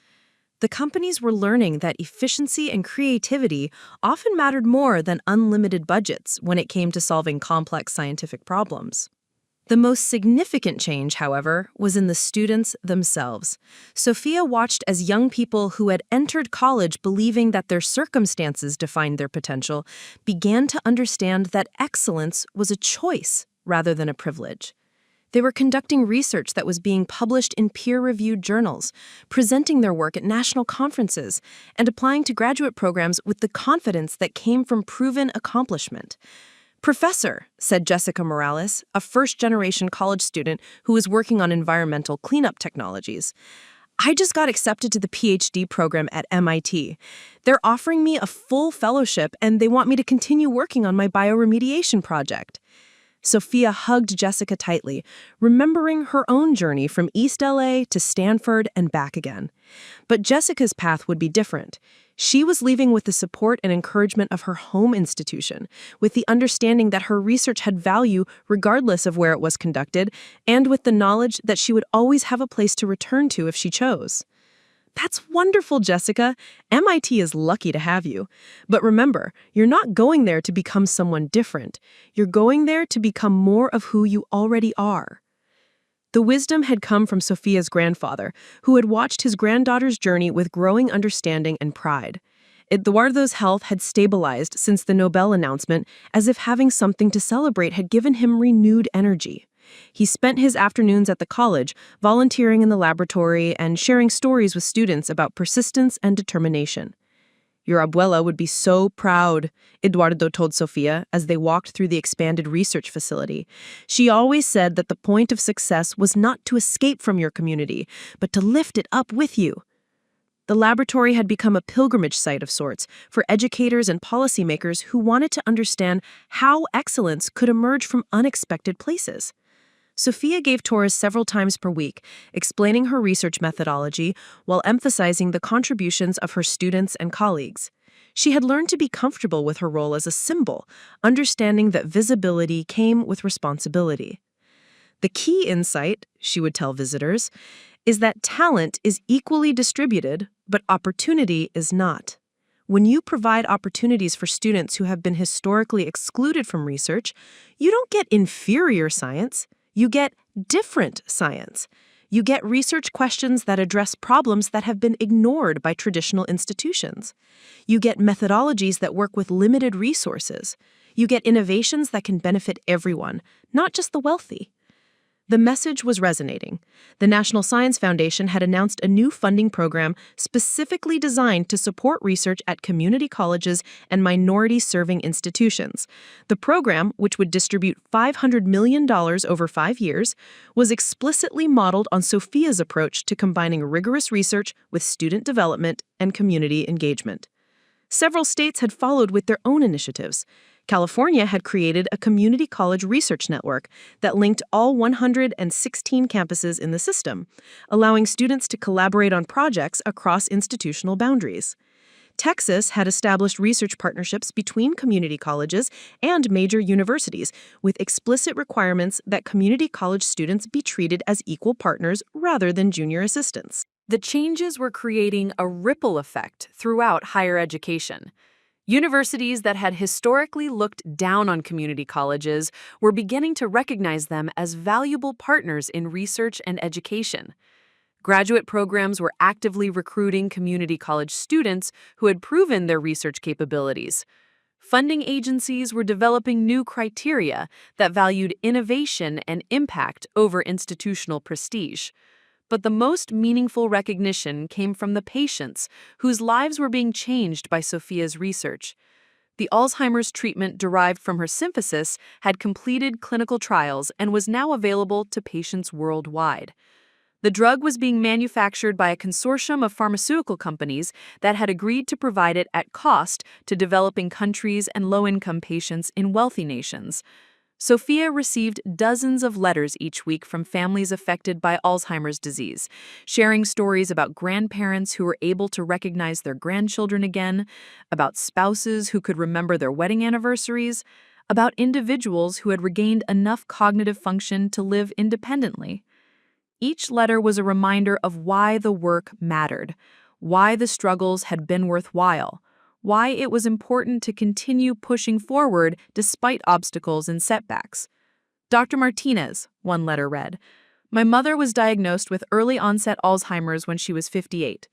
D: The companies were learning that efficiency and creativity often mattered more than unlimited budgets when it came to solving complex scientific problems. The most significant change, however, was in the students themselves. Sofia watched as young people who had entered college believing that their circumstances defined their potential began to understand that excellence was a choice rather than a privilege. They were conducting research that was being published in peer-reviewed journals, presenting their work at national conferences, and applying to graduate programs with the confidence that came from proven accomplishment. "Professor," said Jessica Morales, a first-generation college student who was working on environmental cleanup technologies, "I just got accepted to the PhD program at MIT. They're offering me a full fellowship and they want me to continue working on my bioremediation project." Sofia hugged Jessica tightly, remembering her own journey from East LA to Stanford and back again. But Jessica's path would be different. She was leaving with the support and encouragement of her home institution, with the understanding that her research had value regardless of where it was conducted, and with the knowledge that she would always have a place to return to if she chose. "That's wonderful, Jessica. MIT is lucky to have you. But remember, you're not going there to become someone different. You're going there to become more of who you already are." The wisdom had come from Sofia's grandfather, who had watched his granddaughter's journey with growing understanding and pride. Eduardo's health had stabilized since the Nobel announcement, as if having something to celebrate had given him renewed energy. He spent his afternoons at the college, volunteering in the laboratory and sharing stories with students about persistence and determination. "Your abuela would be so proud," Eduardo told Sofia as they walked through the expanded research facility. "She always said that the point of success was not to escape from your community, but to lift it up with you." The laboratory had become a pilgrimage site of sorts for educators and policymakers who wanted to understand how excellence could emerge from unexpected places. Sofia gave tours several times per week, explaining her research methodology while emphasizing the contributions of her students and colleagues. She had learned to be comfortable with her role as a symbol, understanding that visibility came with responsibility. "The key insight," she would tell visitors, "is that talent is equally distributed, but opportunity is not. When you provide opportunities for students who have been historically excluded from research, you don't get inferior science. You get different science.
C: You get research questions that address problems that have been ignored by traditional institutions. You get methodologies that work with limited resources. You get innovations that can benefit everyone, not just the wealthy. The message was resonating. The National Science Foundation had announced a new funding program specifically designed to support research at community colleges and minority-serving institutions. The program, which would distribute $500 million over 5 years, was explicitly modeled on Sofia's approach to combining rigorous research with student development and community engagement. Several states had followed with their own initiatives. California had created a community college research network that linked all 116 campuses in the system, allowing students to collaborate on projects across institutional boundaries. Texas had established research partnerships between community colleges and major universities, with explicit requirements that community college students be treated as equal partners rather than junior assistants.
B: The changes were creating a ripple effect throughout higher education. Universities that had historically looked down on community colleges were beginning to recognize them as valuable partners in research and education. Graduate programs were actively recruiting community college students who had proven their research capabilities. Funding agencies were developing new criteria that valued innovation and impact over institutional prestige. But the most meaningful recognition came from the patients whose lives were being changed by Sofia's research. The Alzheimer's treatment derived from her synthesis had completed clinical trials and was now available to patients worldwide. The drug was being manufactured by a consortium of pharmaceutical companies that had agreed to provide it at cost to developing countries and low-income patients in wealthy nations. Sofia received dozens of letters each week from families affected by Alzheimer's disease, sharing stories about grandparents who were able to recognize their grandchildren again, about spouses who could remember their wedding anniversaries, about individuals who had regained enough cognitive function to live independently. Each letter was a reminder of why the work mattered, why the struggles had been worthwhile, why it was important to continue pushing forward despite obstacles and setbacks. Dr. Martinez, one letter read, "My mother was diagnosed with early-onset Alzheimer's when she was 58.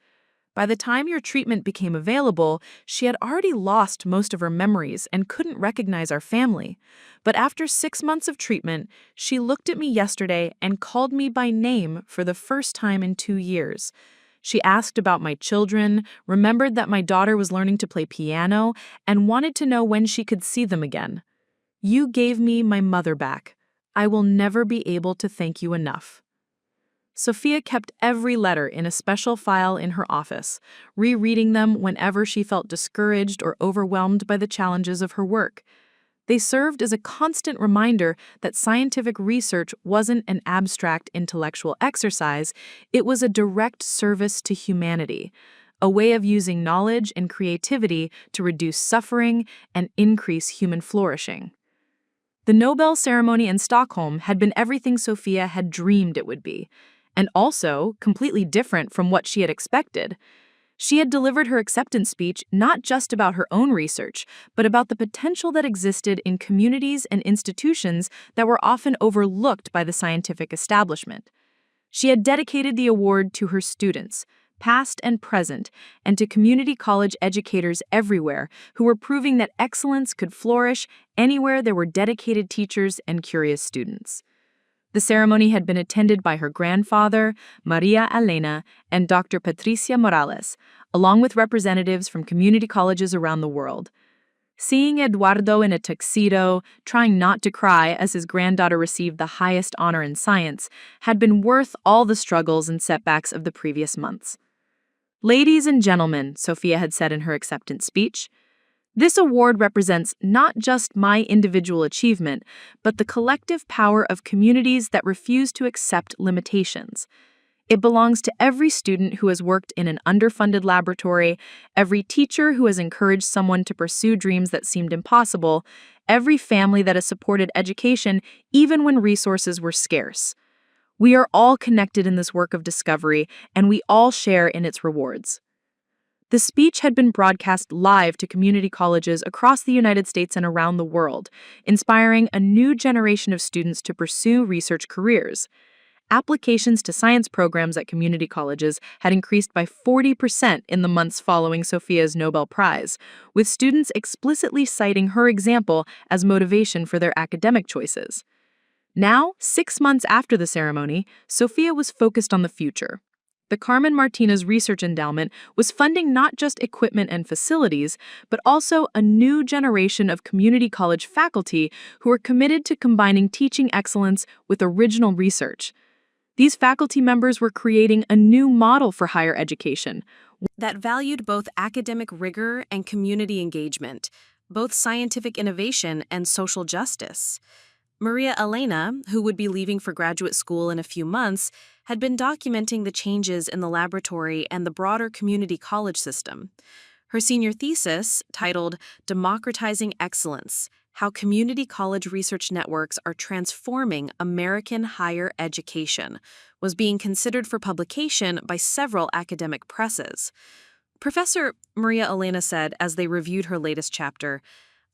B: By the time your treatment became available, she had already lost most of her memories and couldn't recognize our family. But after 6 months of treatment, she looked at me yesterday and called me by name for the first time in 2 years. She asked about my children, remembered that my daughter was learning to play piano, and wanted to know when she could see them again. You gave me my mother back. I will never be able to thank you enough." Sofia kept every letter in a special file in her office, rereading them whenever she felt discouraged or overwhelmed by the challenges of her work. They served as a constant reminder that scientific research wasn't an abstract intellectual exercise, it was a direct service to humanity, a way of using knowledge and creativity to reduce suffering and increase human flourishing. The Nobel ceremony in Stockholm had been everything Sofia had dreamed it would be, and also completely different from what she had expected. She had delivered her acceptance speech not just about her own research, but about the potential that existed in communities and institutions that were often overlooked by the scientific establishment. She had dedicated the award to her students, past and present, and to community college educators everywhere who were proving that excellence could flourish anywhere there were dedicated teachers and curious students. The ceremony had been attended by her grandfather, Maria Elena, and Dr. Patricia Morales, along with representatives from community colleges around the world. Seeing Eduardo in a tuxedo, trying not to cry as his granddaughter received the highest honor in science, had been worth all the struggles and setbacks of the previous months. "Ladies and gentlemen," Sofia had said in her acceptance speech, "this award represents not just my individual achievement, but the collective power of communities that refuse to accept limitations. It belongs to every student who has worked in an underfunded laboratory, every teacher who has encouraged someone to pursue dreams that seemed impossible, every family that has supported education even when resources were scarce. We are all connected in this work of discovery, and we all share in its rewards." The speech had been broadcast live to community colleges across the United States and around the world, inspiring a new generation of students to pursue research careers.
C: applications to science programs at community colleges had increased by 40% in the months following Sofia's Nobel Prize, with students explicitly citing her example as motivation for their academic choices. Now, 6 months after the ceremony, Sofia was focused on the future. The Carmen Martinez Research Endowment was funding not just equipment and facilities, but also a new generation of community college faculty who were committed to combining teaching excellence with original research. These faculty members were creating a new model for higher education
D: that valued both academic rigor and community engagement, both scientific innovation and social justice. Maria Elena, who would be leaving for graduate school in a few months, had been documenting the changes in the laboratory and the broader community college system. Her senior thesis, titled Democratizing Excellence: How Community College Research Networks Are Transforming American Higher Education, was being considered for publication by several academic presses. Professor Maria Elena said as they reviewed her latest chapter,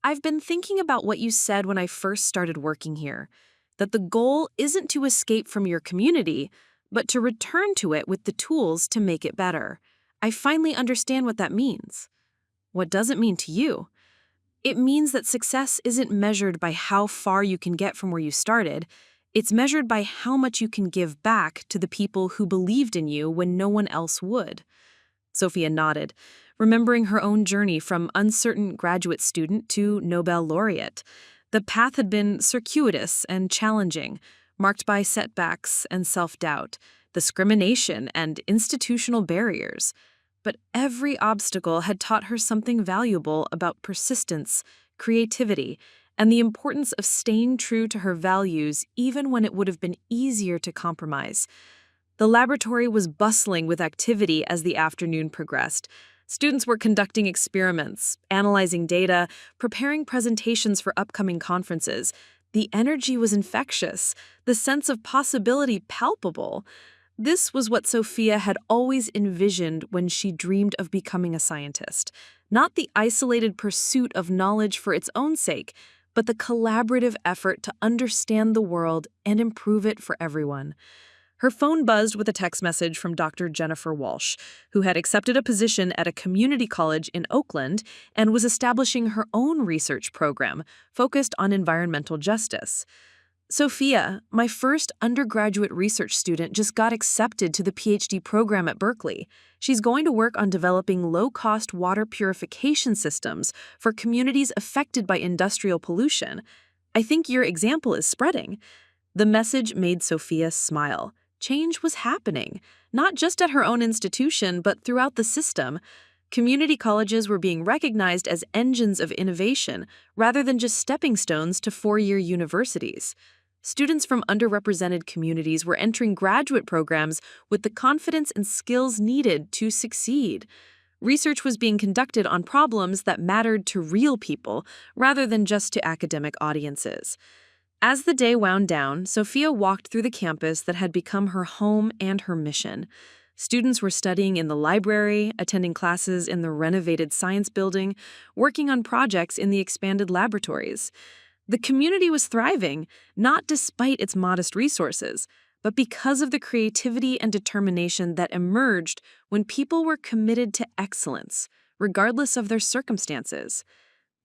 D: "I've been thinking about what you said when I first started working here, that the goal isn't to escape from your community, but to return to it with the tools to make it better. I finally understand what that means." What does it mean to you? It means that success isn't measured by how far you can get from where you started. It's measured by how much you can give back to the people who believed in you when no one else would. Sofia nodded, remembering her own journey from uncertain graduate student to Nobel laureate. The path had been circuitous and challenging, marked by setbacks and self-doubt, discrimination and institutional barriers. But every obstacle had taught her something valuable about persistence, creativity, and the importance of staying true to her values even when it would have been easier to compromise. The laboratory was bustling with activity as the afternoon progressed. Students were conducting experiments, analyzing data, preparing presentations for upcoming conferences. The energy was infectious, the sense of possibility palpable. This was what Sofia had always envisioned when she dreamed of becoming a scientist. Not the isolated pursuit of knowledge for its own sake, but the collaborative effort to understand the world and improve it for everyone. Her phone buzzed with a text message from Dr. Jennifer Walsh, who had accepted a position at a community college in Oakland and was establishing her own research program focused on environmental justice. "Sofia, my first undergraduate research student just got accepted to the PhD program at Berkeley. She's going to work on developing low-cost water purification systems for communities affected by industrial pollution. I think your example is spreading." The message made Sofia smile. Change was happening, not just at her own institution, but throughout the system. Community colleges were being recognized as engines of innovation rather than just stepping stones to four-year universities. Students from underrepresented communities were entering graduate programs with the confidence and skills needed to succeed. Research was being conducted on problems that mattered to real people rather than just to academic audiences. As the day wound down, Sofia walked through the campus that had become her home and her mission. Students were studying in the library, attending classes in the renovated science building, working on projects in the expanded laboratories. The community was thriving, not despite its modest resources, but because of the creativity and determination that emerged when people were committed to excellence, regardless of their circumstances.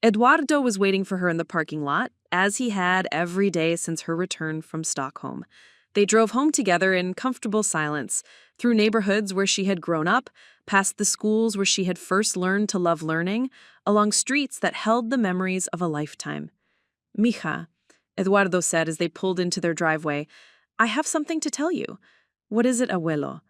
D: Eduardo was waiting for her in the parking lot, as he had every day since her return from Stockholm. They drove home together in comfortable silence, through neighborhoods where she had grown up, past the schools where she had first learned to love learning, along streets that held the memories of a lifetime. "Mija," Eduardo said as they pulled into their driveway, "I have something to tell you." "What is it, abuelo?"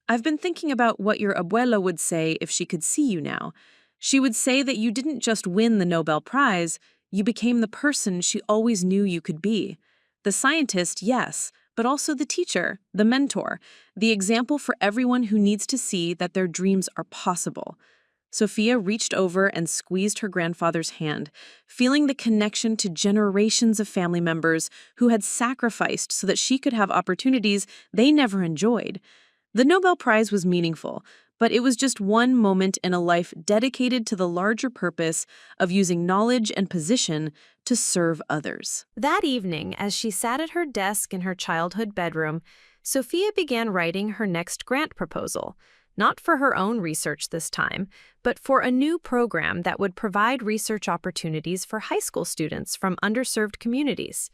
D: "I've been thinking about what your abuela would say if she could see you now. She would say that you didn't just win the Nobel Prize, you became the person she always knew you could be. The scientist, yes, but also the teacher, the mentor, the example for everyone who needs to see that their dreams are possible." Sofia reached over and squeezed her grandfather's hand, feeling the connection to generations of family members who had sacrificed so that she could have opportunities they never enjoyed. The Nobel Prize was meaningful,
C: but it was just one moment in a life dedicated to the larger purpose of using knowledge and position to serve others.
D: That evening, as she sat at her desk in her childhood bedroom, Sofia began writing her next grant proposal, not for her own research this time, but for a new program that would provide research opportunities for high school students from underserved communities.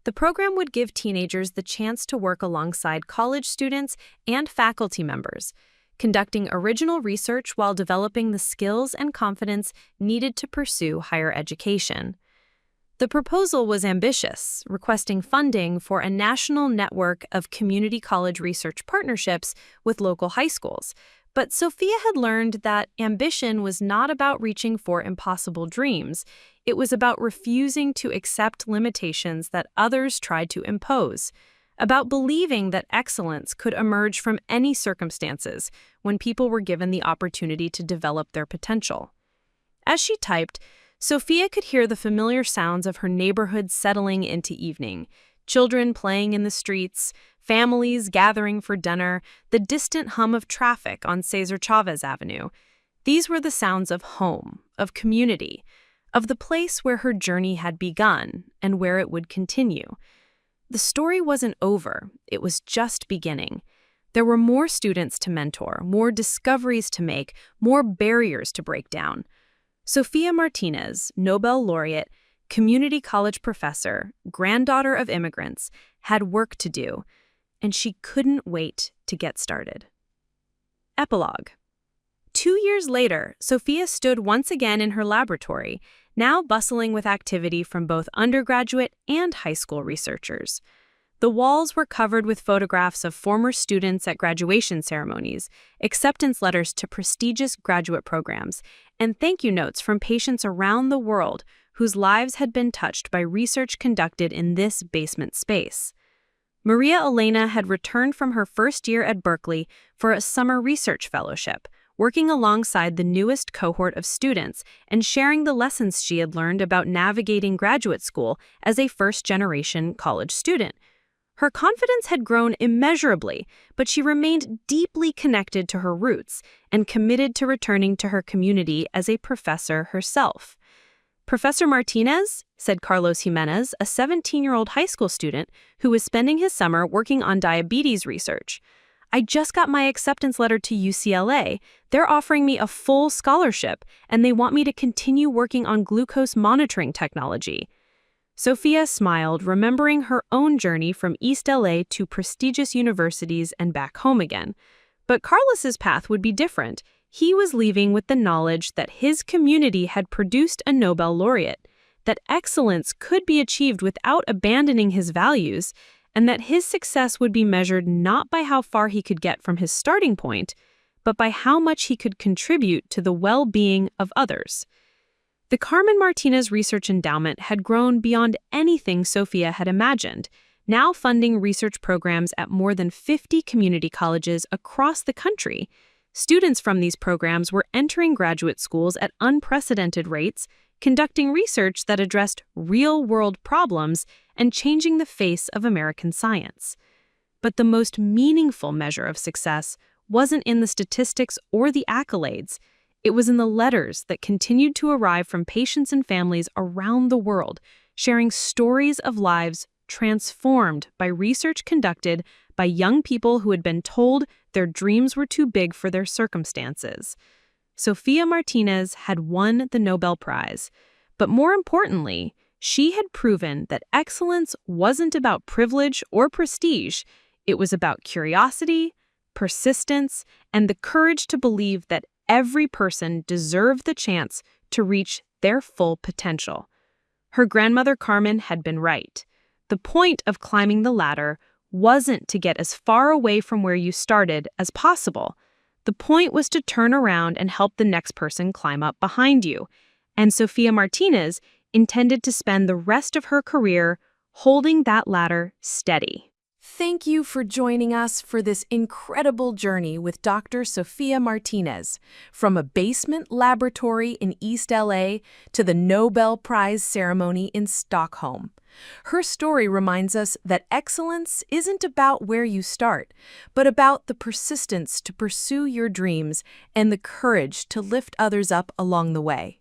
D: The program would give teenagers the chance to work alongside college students and faculty members, conducting original research while developing the skills and confidence needed to pursue higher education. The proposal was ambitious, requesting funding for a national network of community college research partnerships with local high schools. But Sofia had learned that ambition was not about reaching for impossible dreams. It was about refusing to accept limitations that others tried to impose, about believing that excellence could emerge from any circumstances when people were given the opportunity to develop their potential. As she typed, Sofia could hear the familiar sounds of her neighborhood settling into evening, children playing in the streets, families gathering for dinner, the distant hum of traffic on Cesar Chavez Avenue. These were the sounds of home, of community, of the place where her journey had begun and where it would continue. The story wasn't over, it was just beginning. There were more students to mentor, more discoveries to make, more barriers to break down. Sofia Martinez, Nobel laureate, community college professor, granddaughter of immigrants, had work to do, and she couldn't wait to get started. Epilogue. 2 years later, Sofia stood once again in her laboratory, now bustling with activity from both undergraduate and high school researchers. The walls were covered with photographs of former students at graduation ceremonies, acceptance letters to prestigious graduate programs, and thank you notes from patients around the world whose lives had been touched by research conducted in this basement space. Maria Elena had returned from her first year at Berkeley for a summer research fellowship, working alongside the newest cohort of students and sharing the lessons she had learned about navigating graduate school as a first-generation college student. Her confidence had grown immeasurably, but she remained deeply connected to her roots and committed to returning to her community as a professor herself. "Professor Martinez," said Carlos Jimenez, a 17-year-old high school student who was spending his summer working on diabetes research, "I just got my acceptance letter to UCLA. They're offering me a full scholarship, and they want me to continue working on glucose monitoring technology." Sofia smiled, remembering her own journey from East LA to prestigious universities and back home again. But Carlos's path would be different. He was leaving with the knowledge that his community had produced a Nobel laureate, that excellence could be achieved without abandoning his values, and that his success would be measured not by how far he could get from his starting point, but by how much he could contribute to the well-being of others. The Carmen Martinez Research Endowment had grown beyond anything Sofia had imagined, now funding research programs at more than 50 community colleges across the country. Students from these programs were entering graduate schools at unprecedented rates, conducting research that addressed real-world problems and changing the face of American science. But the most meaningful measure of success wasn't in the statistics or the accolades. It was in the letters that continued to arrive from patients and families around the world, sharing stories of lives transformed by research conducted by young people who had been told their dreams were too big for their circumstances. Sofia Martinez had won the Nobel Prize, but more importantly, she had proven that excellence wasn't about privilege or prestige. It was about curiosity, persistence, and the courage to believe that every person deserved the chance to reach their full potential. Her grandmother Carmen had been right. The point of climbing the ladder wasn't to get as far away from where you started as possible. The point was to turn around and help the next person climb up behind you. And Sofia Martinez intended to spend the rest of her career holding that ladder steady. Thank you for joining us for this incredible journey with Dr. Sofia Martinez, from a basement laboratory in East LA to the Nobel Prize ceremony in Stockholm. Her story reminds us that excellence isn't about where you start, but about the persistence to pursue your dreams and the courage to lift others up along the way.